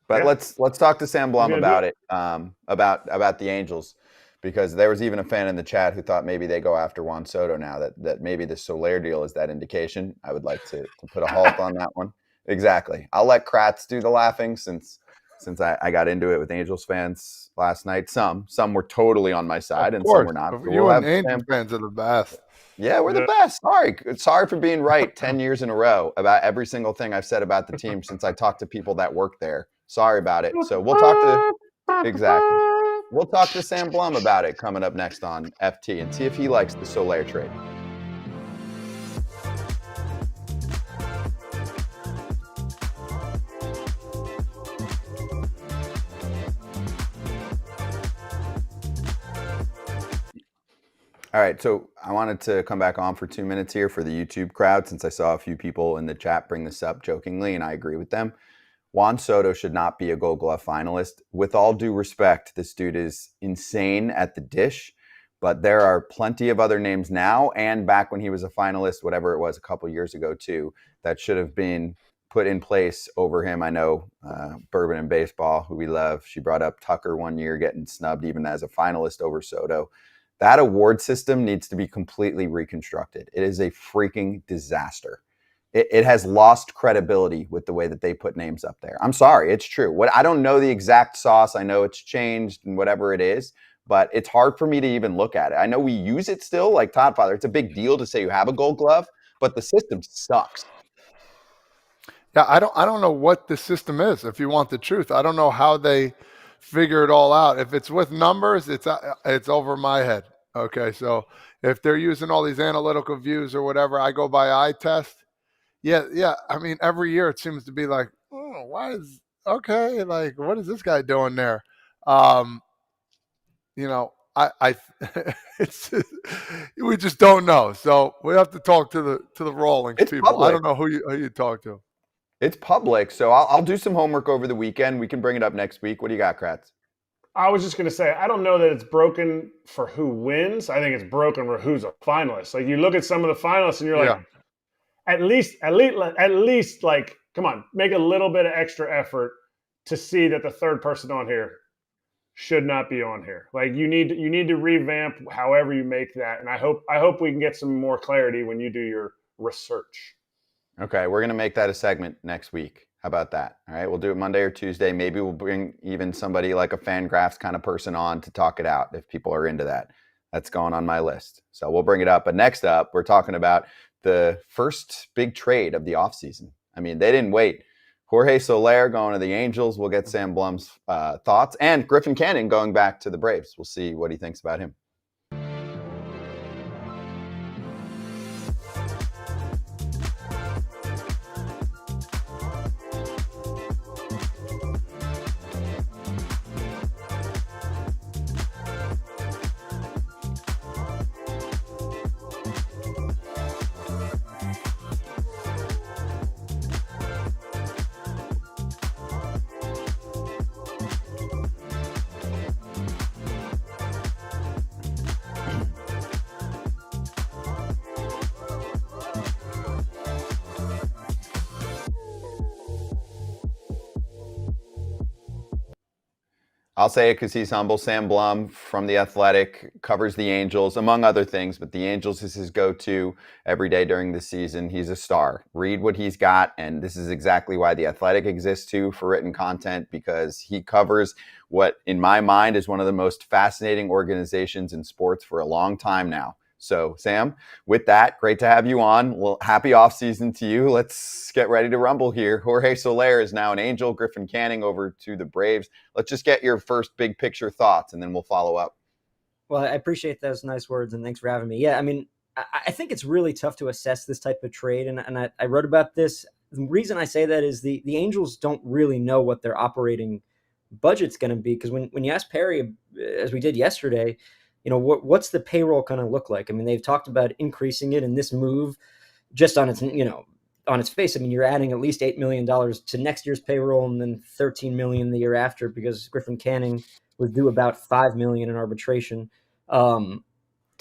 But let's talk to Sam Blum about it, about the Angels, because there was even a fan in the chat who thought maybe they go after Juan Soto now, that maybe the Soler deal is that indication. I would like to put a halt on that one. Exactly. I'll let Kratz do the laughing since since I got into it with Angels fans last night. Some were totally on my side,
Of
and
course.
some were not. So
You and Angel fans are the best.
Yeah, we're the best. Sorry for being right 10 years in a row about every single thing I've said about the team since I talked to people that work there. Sorry about it. So we'll talk to Sam Blum about it coming up next on FT and see if he likes the Soler trade. All right, so I wanted to come back on for 2 minutes here for the YouTube crowd since I saw a few people in the chat bring this up jokingly, and I agree with them. Juan Soto should not be a Gold Glove finalist. With all due respect, this dude is insane at the dish, but there are plenty of other names now and back when he was a finalist, whatever it was a couple years ago too, that should have been put in place over him. I know Bourbon and Baseball, who we love, she brought up Tucker one year getting snubbed even as a finalist over Soto. That award system needs to be completely reconstructed. It is a freaking disaster. It has lost credibility with the way that they put names up there. I'm sorry, it's true. I don't know the exact sauce. I know it's changed and whatever it is, but it's hard for me to even look at it. I know we use it still, like Toddfather. It's a big deal to say you have a Gold Glove, but the system sucks.
Yeah, I don't know what the system is. If you want the truth, I don't know how they figure it all out. If it's with numbers, it's over my head. Okay, so if they're using all these analytical views or whatever, I go by eye test. Yeah. I mean, every year it seems to be like, what is this guy doing there? It's we just don't know. So we have to talk to the Rawlings people. Public. I don't know who you talk to.
It's public, so I'll do some homework over the weekend. We can bring it up next week. What do you got, Kratz?
I was just going to say, I don't know that it's broken for who wins. I think it's broken for who's a finalist. Like you look at some of the finalists and you're like, at least, like, come on, make a little bit of extra effort to see that the third person on here should not be on here. Like you need to revamp however you make that. And I hope we can get some more clarity when you do your research.
Okay, we're going to make that a segment next week. How about that? All right, we'll do it Monday or Tuesday. Maybe we'll bring even somebody like a Fangraphs kind of person on to talk it out if people are into that. That's going on my list. So we'll bring it up. But next up, we're talking about the first big trade of the offseason. I mean, they didn't wait. Jorge Soler going to the Angels. We'll get Sam Blum's thoughts. And Griffin Canning going back to the Braves. We'll see what he thinks about him. I'll say it because he's humble. Sam Blum from The Athletic covers the Angels, among other things, but the Angels is his go-to every day during the season. He's a star. Read what he's got, and this is exactly why The Athletic exists too for written content, because he covers what, in my mind, is one of the most fascinating organizations in sports for a long time now. So, Sam, with that, great to have you on. Well, happy offseason to you. Let's get ready to rumble here. Jorge Soler is now an Angel. Griffin Canning over to the Braves. Let's just get your first big picture thoughts, and then we'll follow up.
Well, I appreciate those nice words, and thanks for having me. Yeah, I mean, I think it's really tough to assess this type of trade, and I wrote about this. The reason I say that is the Angels don't really know what their operating budget's going to be, because when you ask Perry, as we did yesterday, you know, what's the payroll going to look like? I mean, they've talked about increasing it, and this move, just on its, on its face, I mean, you're adding at least $8 million to next year's payroll, and then $13 million the year after, because Griffin Canning was due about $5 million in arbitration. To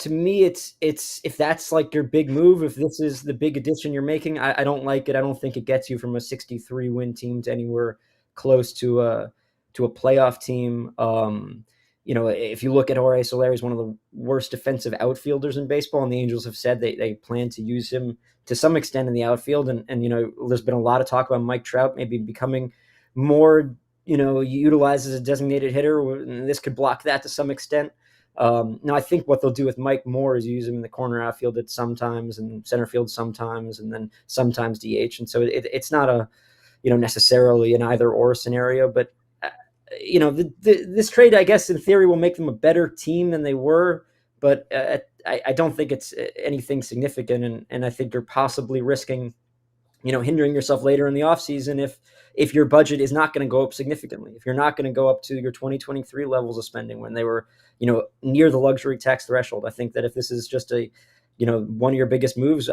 me, it's if that's like your big move, if this is the big addition you're making, I don't like it. I don't think it gets you from a 63 win team to anywhere close to a playoff team. If you look at Jorge Soler, he's one of the worst defensive outfielders in baseball, and the Angels have said they plan to use him to some extent in the outfield. And there's been a lot of talk about Mike Trout maybe becoming more utilize as a designated hitter, and this could block that to some extent. Now, I think what they'll do with Mike Moore is use him in the corner outfield at sometimes and center field sometimes, and then sometimes DH. And so it's not a, necessarily an either or scenario, but this trade, I guess, in theory, will make them a better team than they were, but I don't think it's anything significant, and I think you're possibly risking, hindering yourself later in the offseason if your budget is not going to go up significantly, if you're not going to go up to your 2023 levels of spending when they were, near the luxury tax threshold. I think that if this is just one of your biggest moves,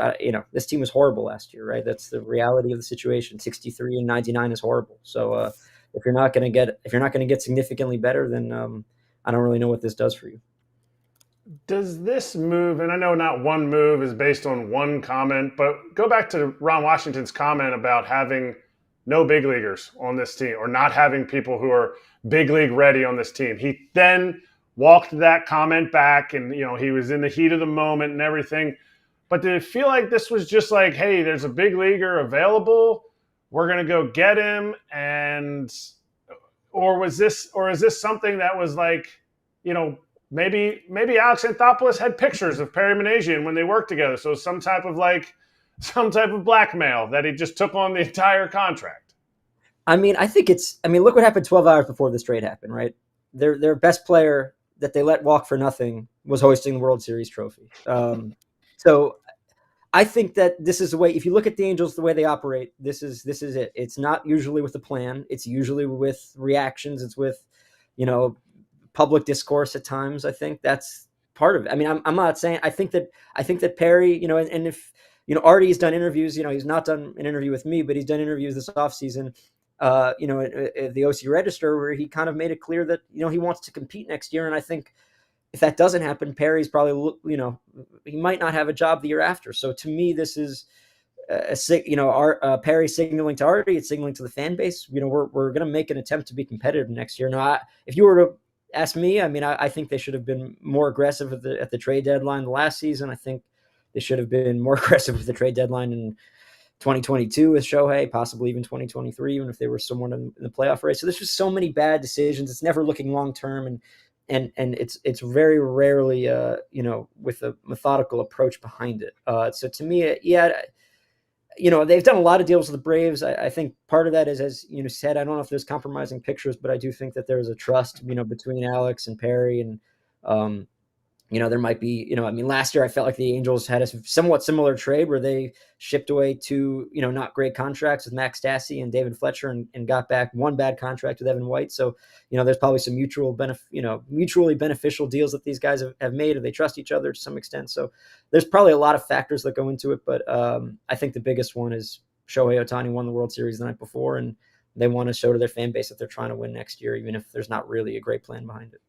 this team was horrible last year, right? That's the reality of the situation. 63 and 99 is horrible. So if you're not going to get significantly better, then I don't really know what this does for you.
Does this move, and I know not one move is based on one comment, but go back to Ron Washington's comment about having no big leaguers on this team or not having people who are big league ready on this team. He then walked that comment back, and he was in the heat of the moment and everything. But did it feel like this was just like, hey, there's a big leaguer available, we're going to go get him, or is this something that was like, maybe Alex Anthopoulos had pictures of Perry Minasian when they worked together, so some type of blackmail that he just took on the entire contract?
I mean, look what happened 12 hours before this trade happened, right? Their best player that they let walk for nothing was hoisting the World Series trophy. So I think that this is the way, if you look at the Angels, the way they operate, this is it. It's not usually with a plan. It's usually with reactions. It's with, public discourse at times. I think that's part of it. I mean, I'm not saying, I think that Perry, and if, Artie's done interviews, he's not done an interview with me, but he's done interviews this offseason, at the OC Register, where he kind of made it clear that, he wants to compete next year. And I think if that doesn't happen, Perry's probably, he might not have a job the year after. So to me, this is Perry signaling to Artie, it's signaling to the fan base, we're going to make an attempt to be competitive next year. Now, if you were to ask me, I mean, I think they should have been more aggressive at the trade deadline last season. I think they should have been more aggressive with the trade deadline in 2022 with Shohei, possibly even 2023, even if they were someone in the playoff race. So there's just so many bad decisions. It's never looking long term, and it's very rarely with a methodical approach behind it. So to me, they've done a lot of deals with the Braves. I think part of that is, as you said, I don't know if there's compromising pictures, but I do think that there's a trust, between Alex and Perry, and there might be, last year I felt like the Angels had a somewhat similar trade where they shipped away two, not great contracts with Max Stassi and David Fletcher, and got back one bad contract with Evan White. So, there's probably some mutually beneficial deals that these guys have made, or they trust each other to some extent. So there's probably a lot of factors that go into it. But I think the biggest one is Shohei Ohtani won the World Series the night before, and they want to show to their fan base that they're trying to win next year, even if there's not really a great plan behind it.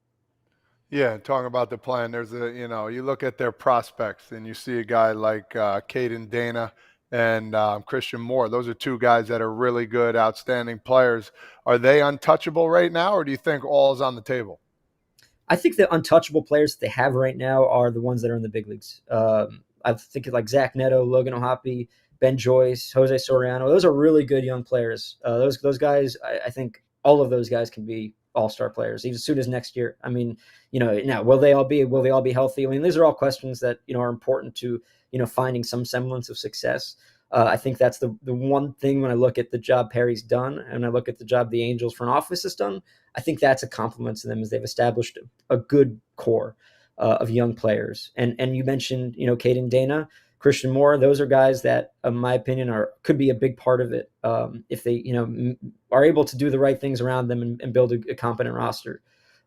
Yeah, talking about the plan, there's you look at their prospects and you see a guy like Caden Dana and Christian Moore. Those are two guys that are really good, outstanding players. Are they untouchable right now, or do you think all is on the table?
I think the untouchable players that they have right now are the ones that are in the big leagues. I think like Zach Neto, Logan O'Hoppe, Ben Joyce, Jose Soriano. Those are really good young players. Those guys, I think all of those guys can be all-star players even as soon as next year. I mean, now will they all be healthy? I mean, these are all questions that, are important to, finding some semblance of success. I think that's the one thing when I look at the job Perry's done and I look at the job the Angels front office has done, I think that's a compliment to them, as they've established a good core of young players. And you mentioned, Caden Dana, Christian Moore. Those are guys that, in my opinion, could be a big part of it if they, are able to do the right things around them and build a competent roster.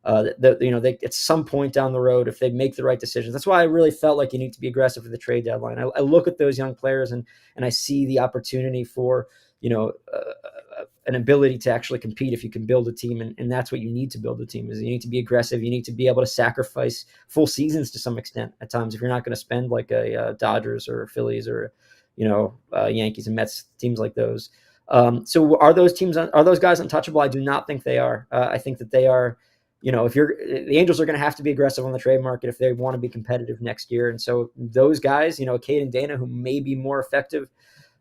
They at some point down the road, if they make the right decisions. That's why I really felt like you need to be aggressive for the trade deadline. I look at those young players and I see the opportunity for, an ability to actually compete if you can build a team. And that's what you need to build a team, is you need to be aggressive. You need to be able to sacrifice full seasons to some extent at times if you're not going to spend like a Dodgers or Phillies or, Yankees and Mets, teams like those. So are those guys untouchable? I do not think they are. I think that they are, the Angels are going to have to be aggressive on the trade market if they want to be competitive next year. And so those guys, Caden Dana, who may be more effective,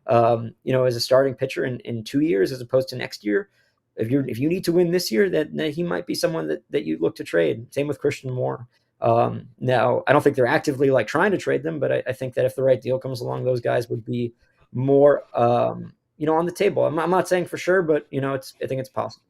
as a starting pitcher in 2 years as opposed to next year, if you need to win this year, that he might be someone that you look to trade. Same with Christian Moore. Now, I don't think they're actively like trying to trade them, but I think that if the right deal comes along, those guys would be more, on the table. I'm not saying for sure, but I think it's possible.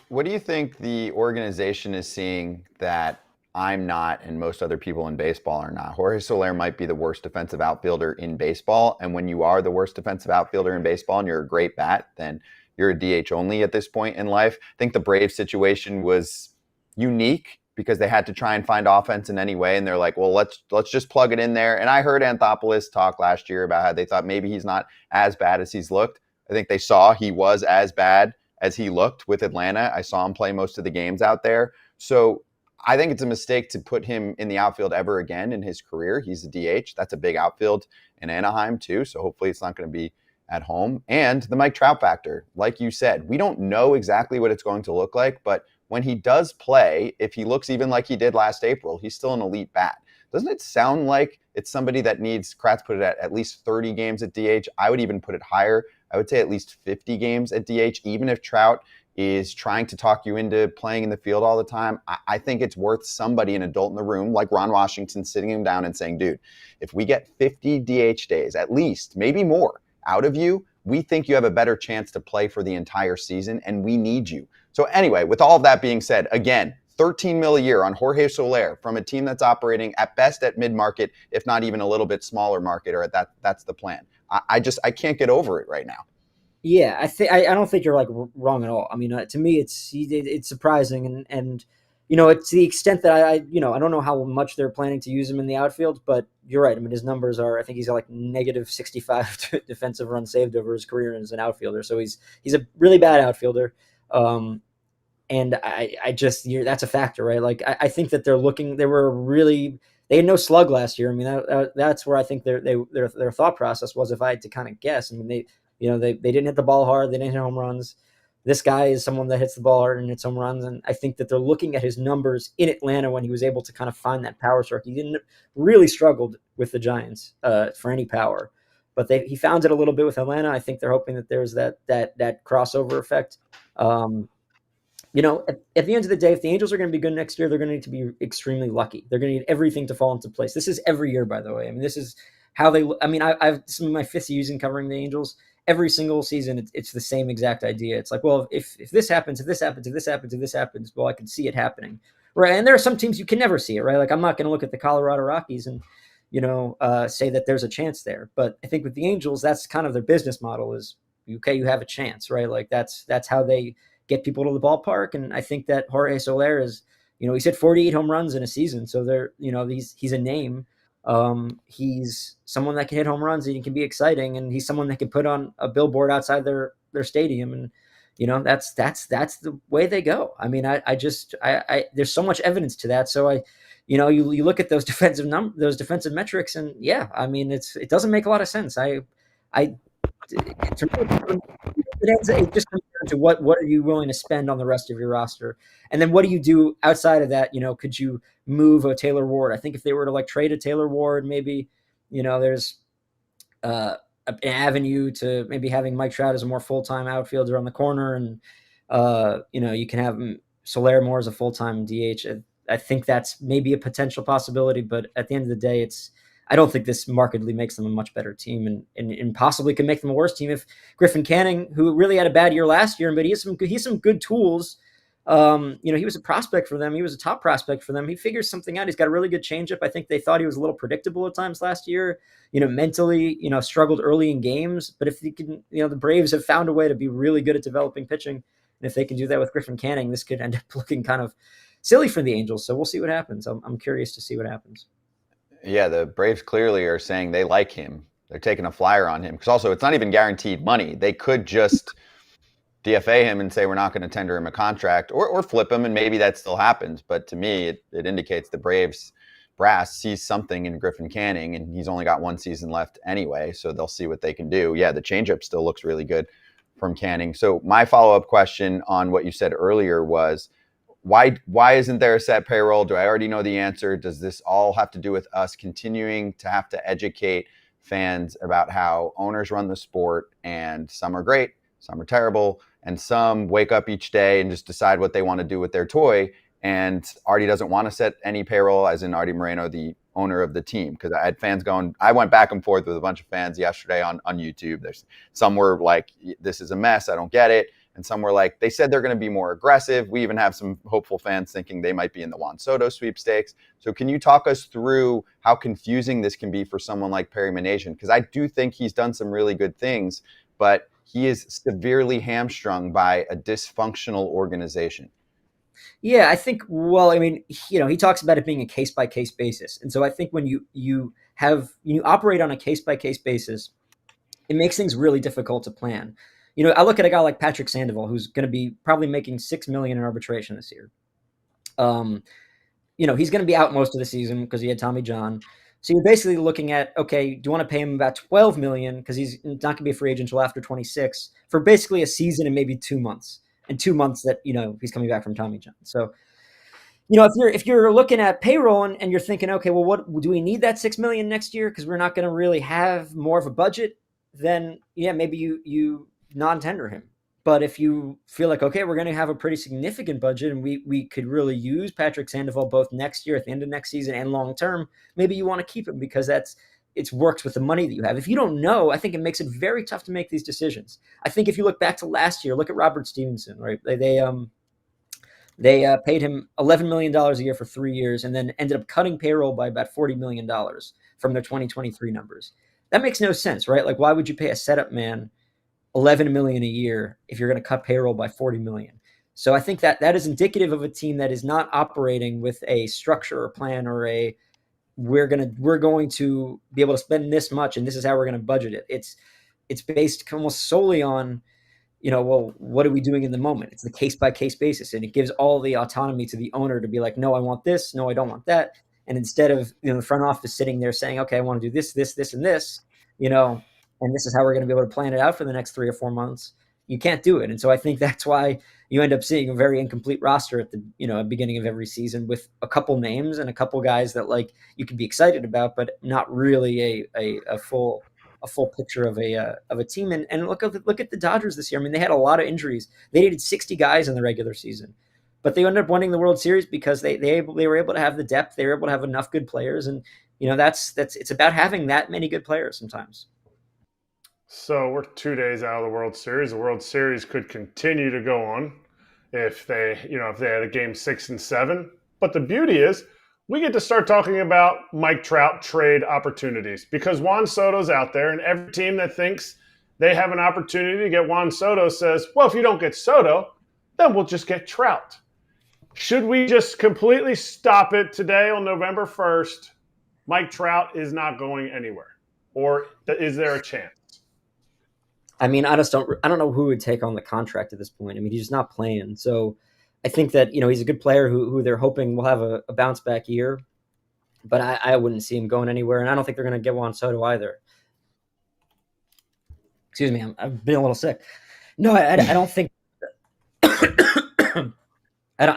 What do you think the organization is seeing that I'm not and most other people in baseball are not? Jorge Soler might be the worst defensive outfielder in baseball. And when you are the worst defensive outfielder in baseball and you're a great bat, then you're a DH only at this point in life. I think the Braves situation was unique because they had to try and find offense in any way. And they're like, well, let's just plug it in there. And I heard Anthopoulos talk last year about how they thought maybe he's not as bad as he's looked. I think they saw he was as bad as he looked with Atlanta. I saw him play most of the games out there. So I think it's a mistake to put him in the outfield ever again in his career. He's a DH. That's a big outfield in Anaheim too. So hopefully it's not going to be at home. And the Mike Trout factor, like you said, we don't know exactly what it's going to look like, but when he does play, if he looks even like he did last April, he's still an elite bat. Doesn't it sound like it's somebody that needs, Kratz put it at least 30 games at DH? I would even put it higher. I would say at least 50 games at DH, even if Trout is trying to talk you into playing in the field all the time. I think it's worth somebody, an adult in the room, like Ron Washington, sitting him down and saying, dude, if we get 50 DH days, at least, maybe more, out of you, we think you have a better chance to play for the entire season, and we need you. So anyway, with all of that being said, again, $13 million a year on Jorge Soler from a team that's operating at best at mid-market, if not even a little bit smaller market, or that's the plan. I can't get over it right now.
Yeah, I don't think you're like wrong at all. I mean, to me, it's surprising, and it's the extent that I don't know how much they're planning to use him in the outfield, but you're right. I mean, his numbers are, I think he's got like negative 65 defensive runs saved over his career as an outfielder. So he's a really bad outfielder. And I just, that's a factor, right? Like, I think that they had no slug last year. I mean, that's where I think their thought process was, if I had to kind of guess. I mean, they didn't hit the ball hard. They didn't hit home runs. This guy is someone that hits the ball hard and hits home runs. And I think that they're looking at his numbers in Atlanta when he was able to kind of find that power stroke. He didn't really struggled with the Giants for any power, but he found it a little bit with Atlanta. I think they're hoping that there's that crossover effect. At the end of the day, if the Angels are going to be good next year, they're going to need to be extremely lucky. They're going to need everything to fall into place. This is every year, by the way. I mean, this is how they. I mean, this is my fifth season covering the Angels. Every single season, it's the same exact idea. It's like, well, if this happens, if this happens, if this happens, if this happens, well, I can see it happening, right? And there are some teams you can never see it, right? Like, I'm not going to look at the Colorado Rockies and say that there's a chance there. But I think with the Angels, that's kind of their business model is, okay, you have a chance, right? Like that's how they get people to the ballpark. And I think that Jorge Soler is, he's hit 48 home runs in a season. So he's a name. He's someone that can hit home runs and he can be exciting. And he's someone that can put on a billboard outside their stadium. And, that's the way they go. I mean, I there's so much evidence to that. So you look at those defensive metrics and yeah, I mean, it doesn't make a lot of sense. It just comes down to what are you willing to spend on the rest of your roster, and then what do you do outside of that? Could you move a Taylor Ward? I think if they were to like trade a Taylor Ward, maybe there's an avenue to maybe having Mike Trout as a more full-time outfielder on the corner, and you can have Soler more as a full-time DH. I think that's maybe a potential possibility, but at the end of the day, I don't think this markedly makes them a much better team, and possibly can make them a worse team if Griffin Canning, who really had a bad year last year, but he has some good tools. He was a prospect for them. He was a top prospect for them. He figures something out. He's got a really good changeup. I think they thought he was a little predictable at times last year. Mentally, struggled early in games. But if he can, the Braves have found a way to be really good at developing pitching, and if they can do that with Griffin Canning, this could end up looking kind of silly for the Angels. So we'll see what happens. I'm curious to see what happens.
Yeah, the Braves clearly are saying they like him. They're taking a flyer on him because also it's not even guaranteed money. They could just DFA him and say we're not going to tender him a contract or flip him, and maybe that still happens. But to me, it indicates the Braves brass sees something in Griffin Canning, and he's only got one season left anyway, so they'll see what they can do. Yeah, the changeup still looks really good from Canning. So my follow-up question on what you said earlier was, why isn't there a set payroll? Do I already know the answer? Does this all have to do with us continuing to have to educate fans about how owners run the sport, and some are great, some are terrible, and some wake up each day and just decide what they want to do with their toy. And Artie doesn't want to set any payroll, as in Artie Moreno, the owner of the team. Because I had fans going, I went back and forth with a bunch of fans yesterday on YouTube. There's some were like, this is a mess, I don't get it. And some were like, they said they're going to be more aggressive. We even have some hopeful fans thinking they might be in the Juan Soto sweepstakes. So can you talk us through how confusing this can be for someone like Perry Minasian? Because I do think he's done some really good things, but he is severely hamstrung by a dysfunctional organization.
Yeah, I think, well, I mean, he talks about it being a case-by-case basis. And so I think when you operate on a case-by-case basis, it makes things really difficult to plan. I look at a guy like Patrick Sandoval, who's going to be probably making $6 million in arbitration this year. He's going to be out most of the season because he had Tommy John. So you're basically looking at, okay, do you want to pay him about $12 million because he's not going to be a free agent until after 26 for basically a season and maybe 2 months. And 2 months that, he's coming back from Tommy John. So, if you're looking at payroll and you're thinking, okay, well, what do we need that $6 million next year? Because we're not going to really have more of a budget, then maybe you non-tender him. But if you feel like, okay, we're going to have a pretty significant budget and we could really use Patrick Sandoval both next year at the end of next season and long term, maybe you want to keep him because it works with the money that you have. If you don't know, I think it makes it very tough to make these decisions. I think if you look back to last year, look at Robert Stevenson, right? They paid him $11 million a year for 3 years and then ended up cutting payroll by about $40 million from their 2023 numbers. That makes no sense, right? Like, why would you pay a setup man $11 million a year if you're going to cut payroll by $40 million? So I think that is indicative of a team that is not operating with a structure or plan or we're going to be able to spend this much and this is how we're going to budget it. It's based almost solely on, well, what are we doing in the moment? It's the case by case basis. And it gives all the autonomy to the owner to be like, no, I want this. No, I don't want that. And instead of, the front office sitting there saying, okay, I want to do this, this, this, and this, and this is how we're going to be able to plan it out for the next 3 or 4 months. You can't do it. And so I think that's why you end up seeing a very incomplete roster at the beginning of every season with a couple names and a couple guys that like you can be excited about, but not really a full picture of a team. And look at the Dodgers this year. I mean, they had a lot of injuries. They needed 60 guys in the regular season, but they ended up winning the World Series because they were able to have the depth. They were able to have enough good players, and it's about having that many good players sometimes.
So we're 2 days out of the World Series. The World Series could continue to go on if they had a game 6 and 7. But the beauty is we get to start talking about Mike Trout trade opportunities because Juan Soto's out there, and every team that thinks they have an opportunity to get Juan Soto says, well, if you don't get Soto, then we'll just get Trout. Should we just completely stop it today on November 1st? Mike Trout is not going anywhere. Or is there a chance?
I mean, I don't know who would take on the contract at this point. I mean, he's just not playing. So I think that, he's a good player who they're hoping will have a bounce back year, but I wouldn't see him going anywhere. And I don't think they're going to get Juan Soto either. Excuse me. I've been a little sick. No, I don't think, I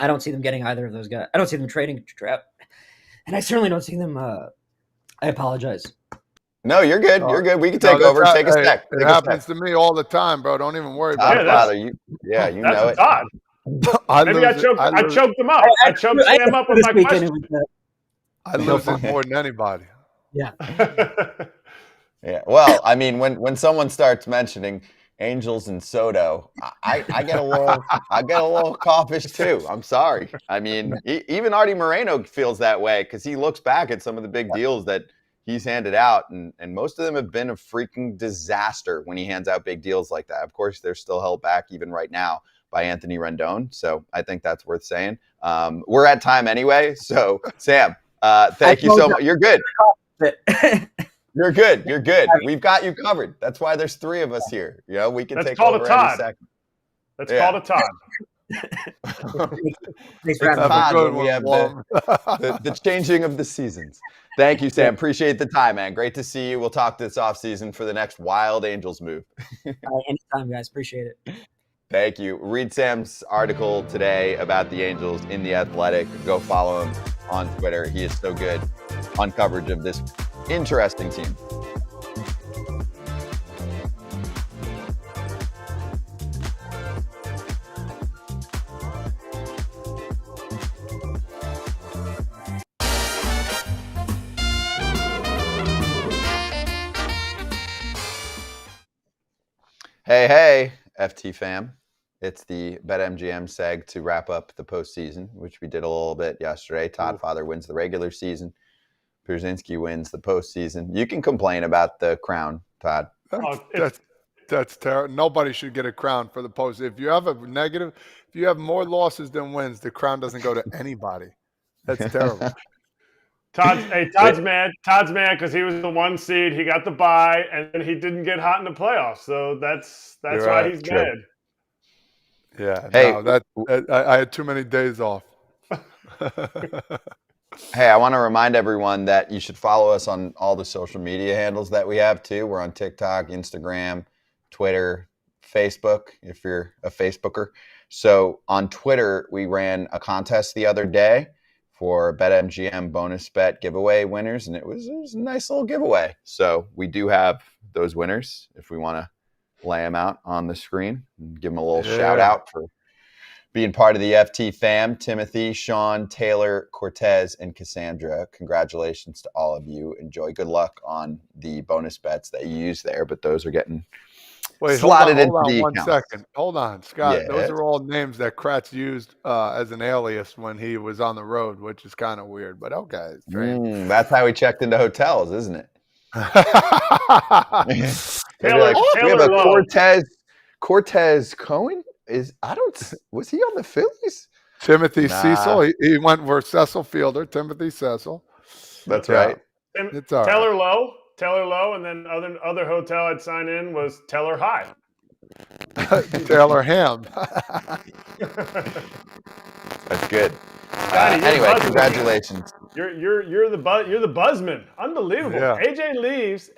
don't see them getting either of those guys. I don't see them trading Trout, and I certainly don't see them. I apologize.
No, you're good. You're good. We can take over. Take a sec.
It happens to me all the time, bro. Don't even worry about it.
Toddfather, you know it.
Todd. Maybe I choked him up. I choked Sam up with my question.
I lose it more than anybody.
Yeah.
Yeah. Well, I mean, when someone starts mentioning Angels and Soto, I get a little coughish too. I'm sorry. I mean, even Artie Moreno feels that way because he looks back at some of the big deals that he's handed out, and most of them have been a freaking disaster when he hands out big deals like that. Of course, they're still held back even right now by Anthony Rendon, so I think that's worth saying. We're at time anyway, so Sam, thank you so much. You're good. You're good. You're good. We've got you covered. That's why there's 3 of us here. We can take over any second.
Let's call it Todd.
Thanks for having me. We have the changing of the seasons. Thank you, Sam. Appreciate the time, man. Great to see you. We'll talk this offseason for the next wild Angels move.
Anytime, guys. Appreciate it.
Thank you. Read Sam's article today about the Angels in The Athletic. Go follow him on Twitter. He is so good on coverage of this interesting team. Hey, FT fam. It's the BetMGM seg to wrap up the postseason, which we did a little bit yesterday. Toddfather wins the regular season. Pierzynski wins the postseason. You can complain about the crown, Todd.
That's terrible. Nobody should get a crown for the post. If you have if you have more losses than wins, the crown doesn't go to anybody. That's terrible.
Todd's mad. Todd's mad because he was the 1 seed. He got the bye, and then he didn't get hot in the playoffs. So that's why he's mad.
Yeah.
Hey,
no, I had too many days off.
Hey, I want to remind everyone that you should follow us on all the social media handles that we have too. We're on TikTok, Instagram, Twitter, Facebook, if you're a Facebooker. So on Twitter, we ran a contest the other day for BetMGM bonus bet giveaway winners, and it was a nice little giveaway. So we do have those winners if we want to lay them out on the screen and give them a little shout out for being part of the FT fam. Timothy, Sean, Taylor, Cortez, and Cassandra. Congratulations to all of you. Enjoy. Good luck on the bonus bets that you use there, but those are getting slotted into the
one
accounts.
second. Hold on, Scott.
Yeah.
Those are all names that Kratz used as an alias when he was on the road, which is kind of weird, but okay.
That's how we checked into hotels, isn't it?
Taylor
we have a
Lowe.
Cortez Cohen? Was he on the Phillies?
Timothy Cecil. He went for Cecil Fielder. Timothy Cecil.
That's right.
It's all
Taylor
right.
Lowe, and then other hotel I'd sign in was Teller High.
Taylor Ham.
That's good.
Anyway,
congratulations.
You're the buzzman. Unbelievable.
Yeah.
AJ leaves,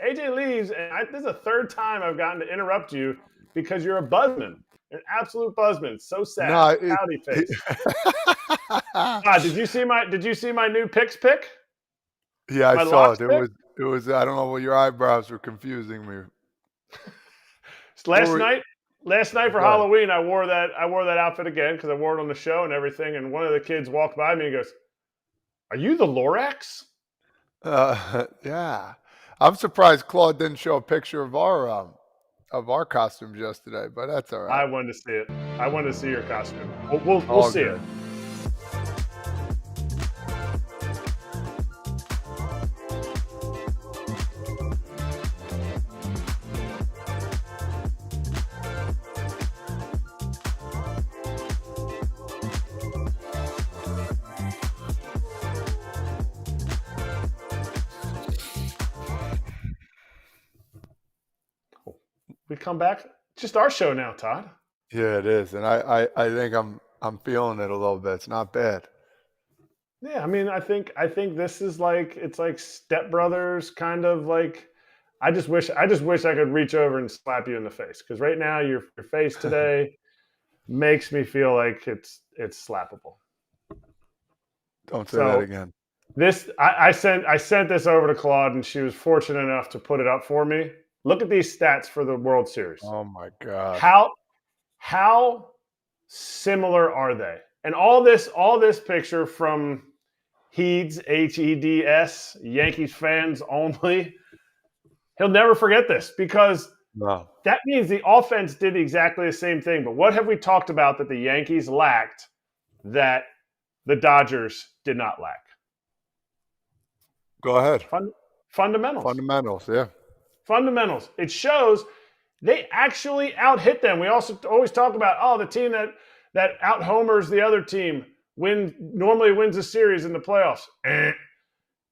and this is the third time I've gotten to interrupt you because you're a buzzman. An absolute buzzman. So sad. Howdy face. Did you see my new picks pick?
Yeah,
My
I saw it.
locks
It was I don't know, your eyebrows were confusing me.
Last night for Halloween, I wore that outfit again because I wore it on the show and everything. And one of the kids walked by me and goes, "Are you the Lorax?"
Yeah. I'm surprised Claude didn't show a picture of our costumes yesterday, but that's all right.
I wanted to see it. I wanted to see your costume. We'll see it. We come back. It's just our show now, Todd.
Yeah, it is, and I think I'm feeling it a little bit. It's not bad.
Yeah, I mean, I think this is it's like Step Brothers, kind of like. I just wish I could reach over and slap you in the face because right now your face today makes me feel like it's slappable.
Don't say that again.
I sent this over to Claude, and she was fortunate enough to put it up for me. Look at these stats for the World Series.
Oh my God!
How similar are they? And all this picture from Heeds, HEDS, Yankees fans only. He'll never forget this because that means the offense did exactly the same thing. But what have we talked about that the Yankees lacked that the Dodgers did not lack?
Go ahead.
Fundamentals.
Fundamentals, yeah.
Fundamentals. It shows they actually out-hit them. We also always talk about, the team that out-homers the other team normally wins a series in the playoffs.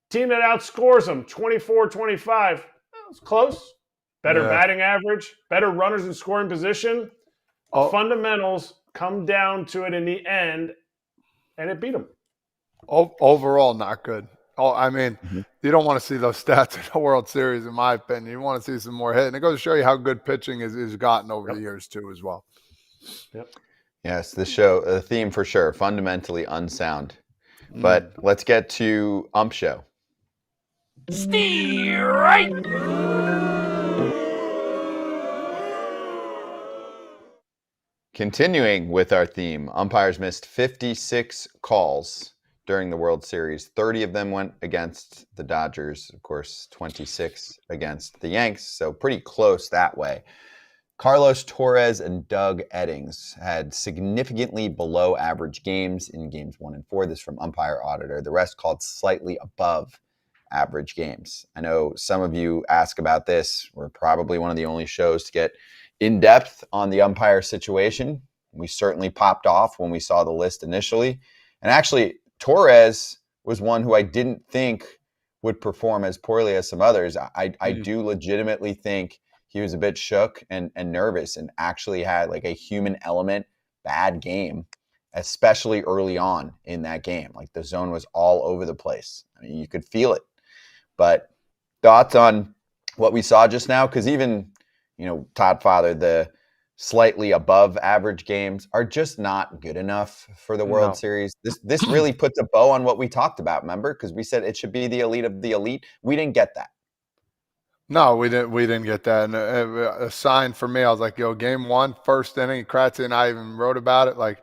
Team that outscores them 24-25. It's close. Better batting average, better runners in scoring position. Fundamentals come down to it in the end, and it beat them.
Overall, not good. I mean, you don't want to see those stats in the World Series, in my opinion. You want to see some more hit. And it goes to show you how good pitching is gotten over the years, too, as well.
Yep.
Yes, the theme for sure, fundamentally unsound. But let's get to Ump Show.
Steer right.
Continuing with our theme, umpires missed 56 calls during the World Series. 30 of them went against the Dodgers, of course, 26 against the Yanks. So pretty close that way. Carlos Torres and Doug Eddings had significantly below average games in games 1 and 4. This from umpire auditor. The rest called slightly above average games. I know some of you ask about this. We're probably one of the only shows to get in depth on the umpire situation. We certainly popped off when we saw the list initially. And actually, Torres was one who I didn't think would perform as poorly as some others. I do legitimately think he was a bit shook and nervous and actually had like a human element bad game, especially early on in that game. Like the zone was all over the place. I mean, you could feel it. But thoughts on what we saw just now? Because even, Toddfather, the slightly above average games are just not good enough for the World Series. This really puts a bow on what we talked about, remember? Because we said it should be the elite of the elite. We didn't get that.
No, we didn't get that. And a sign for me, I was like, game 1, first inning, Kratz and I even wrote about it. Like,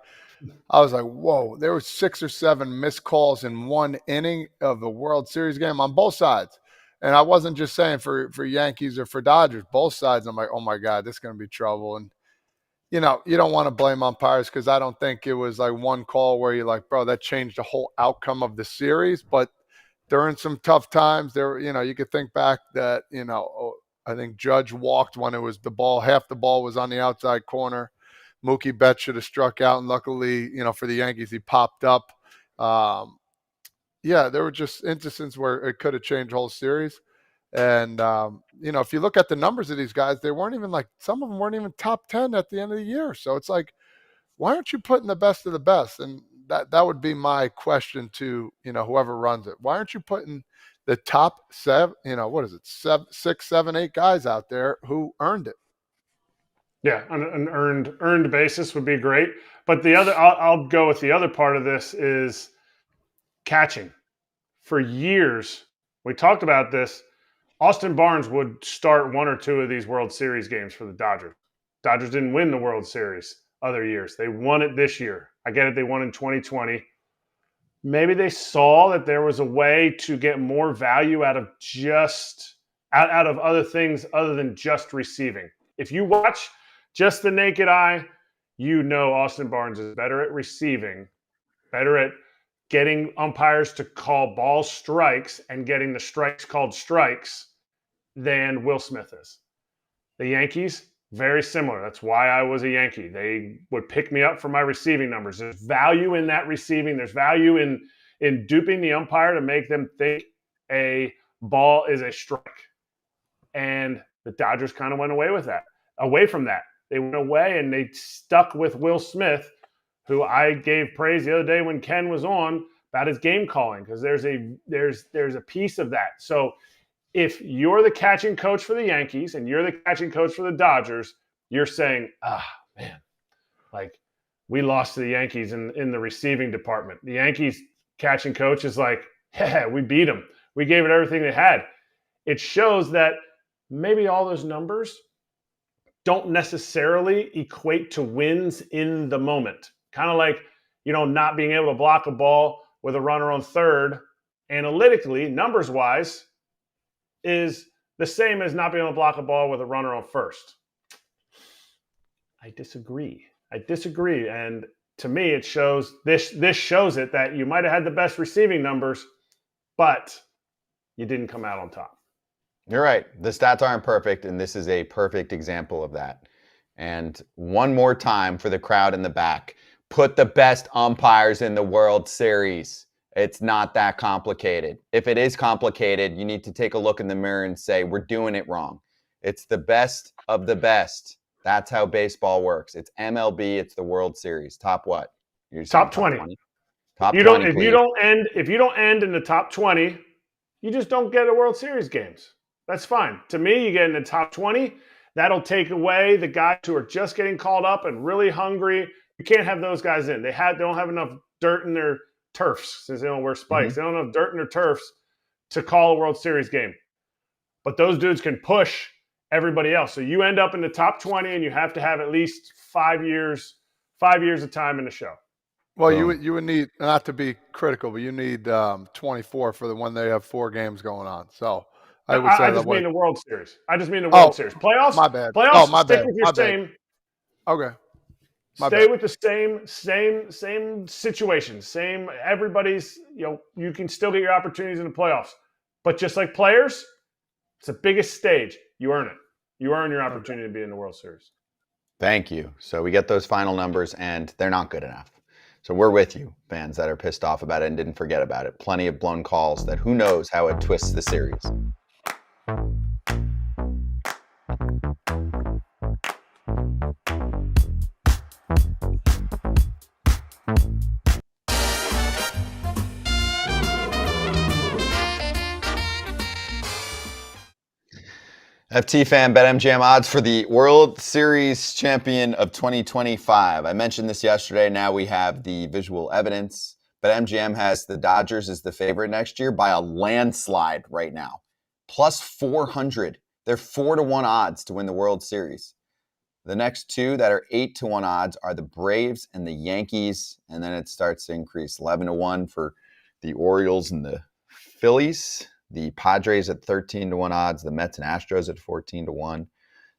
I was like, whoa, there were 6 or 7 missed calls in 1 inning of the World Series game on both sides. And I wasn't just saying for Yankees or for Dodgers, both sides. I'm like, oh my God, this is going to be trouble. And, you don't want to blame umpires because I don't think it was like one call where you're like, bro, that changed the whole outcome of the series. But during some tough times there, you could think back that, I think Judge walked when it was the ball, half the ball was on the outside corner. Mookie Betts should have struck out, and luckily, for the Yankees, he popped up. There were just instances where it could have changed the whole series. And, if you look at the numbers of these guys, they weren't even some of them weren't even top 10 at the end of the year. So it's like, why aren't you putting the best of the best? And that would be my question to, whoever runs it. Why aren't you putting the top 7, 6, 7, 8 guys out there who earned it?
Yeah, an earned basis would be great. But the other, I'll go with the other part of this is catching. For years, we talked about this. Austin Barnes would start 1 or 2 of these World Series games for the Dodgers. Dodgers didn't win the World Series other years. They won it this year. I get it. They won in 2020. Maybe they saw that there was a way to get more value out of out of other things other than just receiving. If you watch just the naked eye, Austin Barnes is better at receiving, better at getting umpires to call ball strikes and getting the strikes called strikes than Will Smith is. The Yankees, very similar. That's why I was a Yankee. They would pick me up for my receiving numbers. There's value in that receiving. There's value in duping the umpire to make them think a ball is a strike. And the Dodgers kind of went away from that. They went away and they stuck with Will Smith, who I gave praise the other day when Ken was on about his game calling, because there's a piece of that. So if you're the catching coach for the Yankees and you're the catching coach for the Dodgers, you're saying, man, like we lost to the Yankees in the receiving department. The Yankees catching coach is like, yeah, we beat them. We gave it everything they had. It shows that maybe all those numbers don't necessarily equate to wins in the moment. Kind of like, not being able to block a ball with a runner on third, analytically, numbers-wise, is the same as not being able to block a ball with a runner on first. I disagree. And to me, it shows this shows it that you might have had the best receiving numbers, but you didn't come out on top.
You're right. The stats aren't perfect, and this is a perfect example of that. And one more time for the crowd in the back, put the best umpires in the World Series. It's not that complicated. If it is complicated, you need to take a look in the mirror and say, we're doing it wrong. It's the best of the best. That's how baseball works. It's MLB. It's the World Series. Top what?
Top 20.
Top 20,
if you don't end in the top 20, you just don't get a World Series games. That's fine. To me, you get in the top 20. That'll take away the guys who are just getting called up and really hungry. You can't have those guys in. They don't have enough dirt in their turfs, since they don't wear spikes. They don't have dirt in their turfs to call a World Series game. But those dudes can push everybody else. So you end up in the top 20, and you have to have at least 5 years of time in the show.
Well, you would need, not to be critical, but you need 24 for the when they have 4 games going on. So I would say
I
that
just
way.
mean the World Series. I just mean the World Series. Playoffs.
My bad.
Playoffs.
My
Stick
bad.
with your
My bad.
same.
Okay.
Stay with the same situation. Same. Everybody's. You can still get your opportunities in the playoffs, but just like players, it's the biggest stage. You earn it. You earn your opportunity to be in the World Series.
Thank you. So we get those final numbers, and they're not good enough. So we're with you, fans that are pissed off about it and didn't forget about it. Plenty of blown calls that who knows how it twists the series. FT fan, BetMGM odds for the World Series champion of 2025. I mentioned this yesterday. Now we have the visual evidence. BetMGM has the Dodgers as the favorite next year by a landslide right now. Plus 400. They're 4-1 odds to win the World Series. The next two that are 8-1 odds are the Braves and the Yankees. And then it starts to increase 11-1 for the Orioles and the Phillies. The Padres at 13-1 odds, the Mets and Astros at 14-1,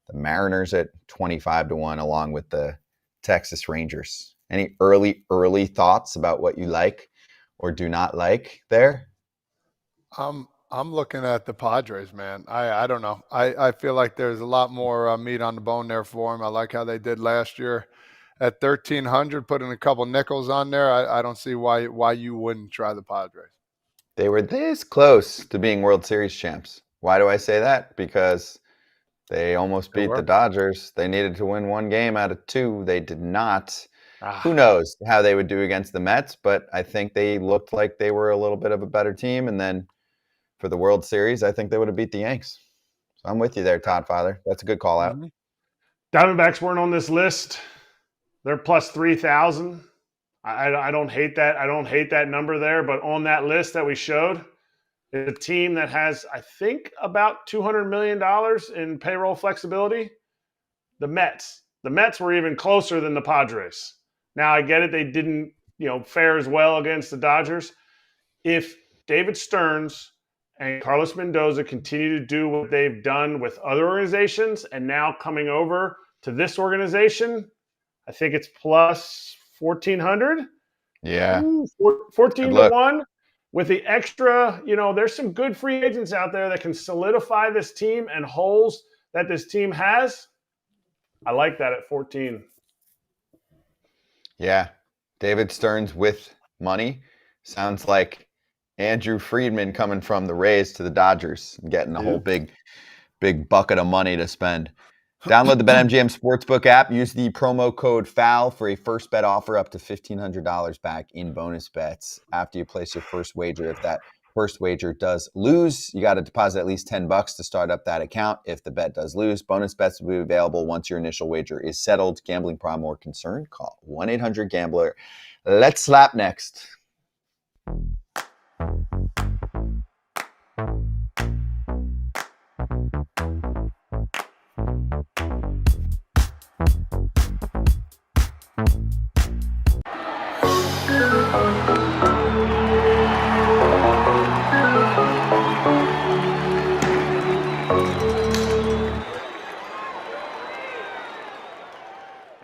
the Mariners at 25-1, along with the Texas Rangers. Any early thoughts about what you like or do not like there?
I'm looking at the Padres, man. I don't know. I feel like there's a lot more meat on the bone there for them. I like how they did last year at 1,300, putting a couple nickels on there. I don't see why you wouldn't try the Padres.
They were this close to being World Series champs. Why do I say that? Because they almost beat the Dodgers. They needed to win one game out of two. They did not. Who knows how they would do against the Mets, but I think they looked like they were a little bit of a better team. And then for the World Series, I think they would have beat the Yanks. So I'm with you there, Toddfather. That's a good call out.
Diamondbacks weren't on this list. They're plus 3,000. I don't hate that. I don't hate that number there, but on that list that we showed, a team that has, I think, about $200 million in payroll flexibility, the Mets. The Mets were even closer than the Padres. Now, I get it. They didn't, fare as well against the Dodgers. If David Stearns and Carlos Mendoza continue to do what they've done with other organizations and now coming over to this organization, I think it's plus 1,400.
Yeah.
14-1 with the extra, there's some good free agents out there that can solidify this team and holes that this team has. I like that at 14.
Yeah. David Stearns with money. Sounds like Andrew Friedman coming from the Rays to the Dodgers and getting a whole big bucket of money to spend. Download the BetMGM Sportsbook app. Use the promo code FOUL for a first bet offer up to $1,500 back in bonus bets after you place your first wager. If that first wager does lose, you got to deposit at least $10 to start up that account. If the bet does lose, bonus bets will be available once your initial wager is settled. Gambling problem or concern? Call 1-800-GAMBLER. Let's slap next.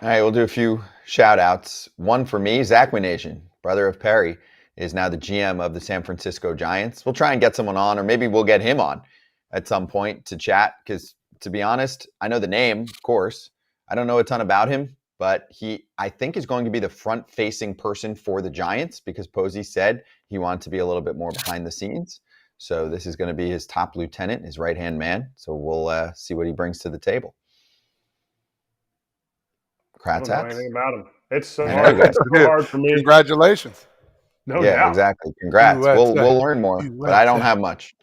All right, we'll do a few shout outs. One for me, Zach Nation, brother of Perry, is now the GM of the San Francisco Giants. We'll try and get someone on, or maybe we'll get him on at some point to chat, because to be honest, I know the name, of course. I don't know a ton about him, but he, I think, is going to be the front-facing person for the Giants, because Posey said he wanted to be a little bit more behind the scenes. So this is going to be his top lieutenant, his right-hand man. So we'll see what he brings to the table.
I don't know anything about him. It's so hard for me.
Congratulations.
No doubt.
Exactly. Congrats. We'll learn more, but I don't have much.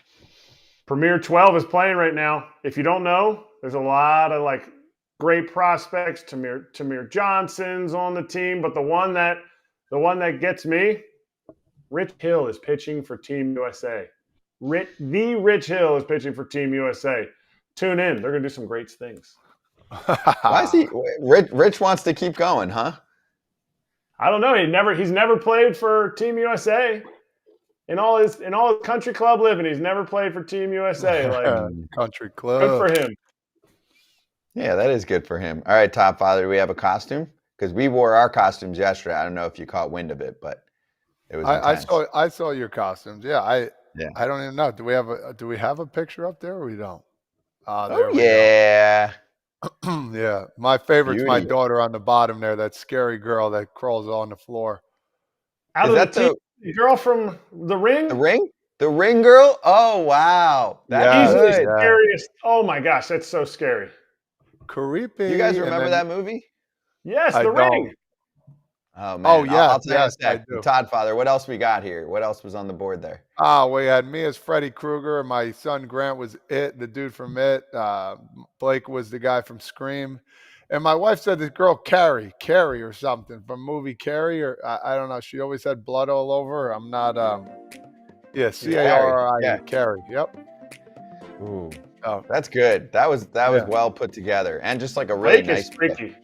Premier 12 is playing right now. If you don't know, there's a lot of great prospects. Tamir Johnson's on the team, but the one that gets me, Rich Hill is pitching for Team USA. Rich Hill is pitching for Team USA. Tune in. They're going to do some great things.
Why is he? Rich wants to keep going, huh?
I don't know. He's never played for Team USA. in all his country club living, he's never played for Team USA. Like,
country club.
good for him.
Yeah, that is good for him. All right, Toddfather, do we have a costume? Because we wore our costumes yesterday. I don't know if you caught wind of it, but it was intense.
I saw your costumes. Yeah, I don't even know. Do we have a picture up there or we don't?
Oh yeah.
Yeah. My favorite's my
Beauty.
daughter on the bottom there, that scary girl that crawls on the floor.
Out
Is
of
that
the girl from The Ring?
The Ring? The Ring girl? Oh wow. That's
Easily
good.
scariest. Oh my gosh, that's so scary.
Creepy.
You guys remember that movie?
Yes,
I
The Ring.
don't.
Oh man.
Oh, yeah,
I'll tell you in a
yes, I
sec.
do.
Toddfather, what else we got here? What else was on the board there?
We had me as Freddy Krueger, and my son Grant was It, the dude from It. Blake was the guy from Scream. And my wife said this girl, Carrie or something from movie Carrie, or I don't know. She always had blood all over her. I'm not, Carrie.
Yeah.
Carrie. Yep.
Ooh.
Oh,
That's good. That was well put together. And just like a really
Blake
nice
is freaky.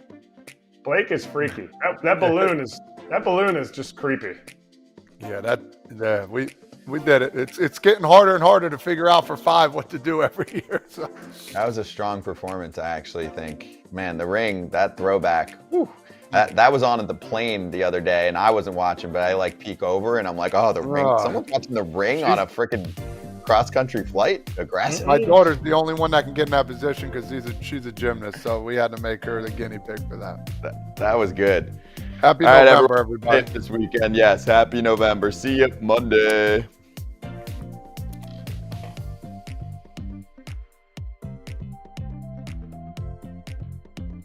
Blake is freaky. That balloon is just creepy.
Yeah, we did it. It's getting harder and harder to figure out for 5 what to do every year. So.
That was a strong performance, I actually think. Man, The Ring, that throwback. Whew. That was on at the plane the other day, and I wasn't watching, but I peek over, and I'm like, oh, The Ring. Someone's watching The Ring on a freaking cross-country flight? Aggressive.
My daughter's the only one that can get in that position because she's a gymnast, so we had to make her the guinea pig for that.
That was good.
Happy
All right,
November, everybody.
This weekend, yes. Happy November. See you Monday.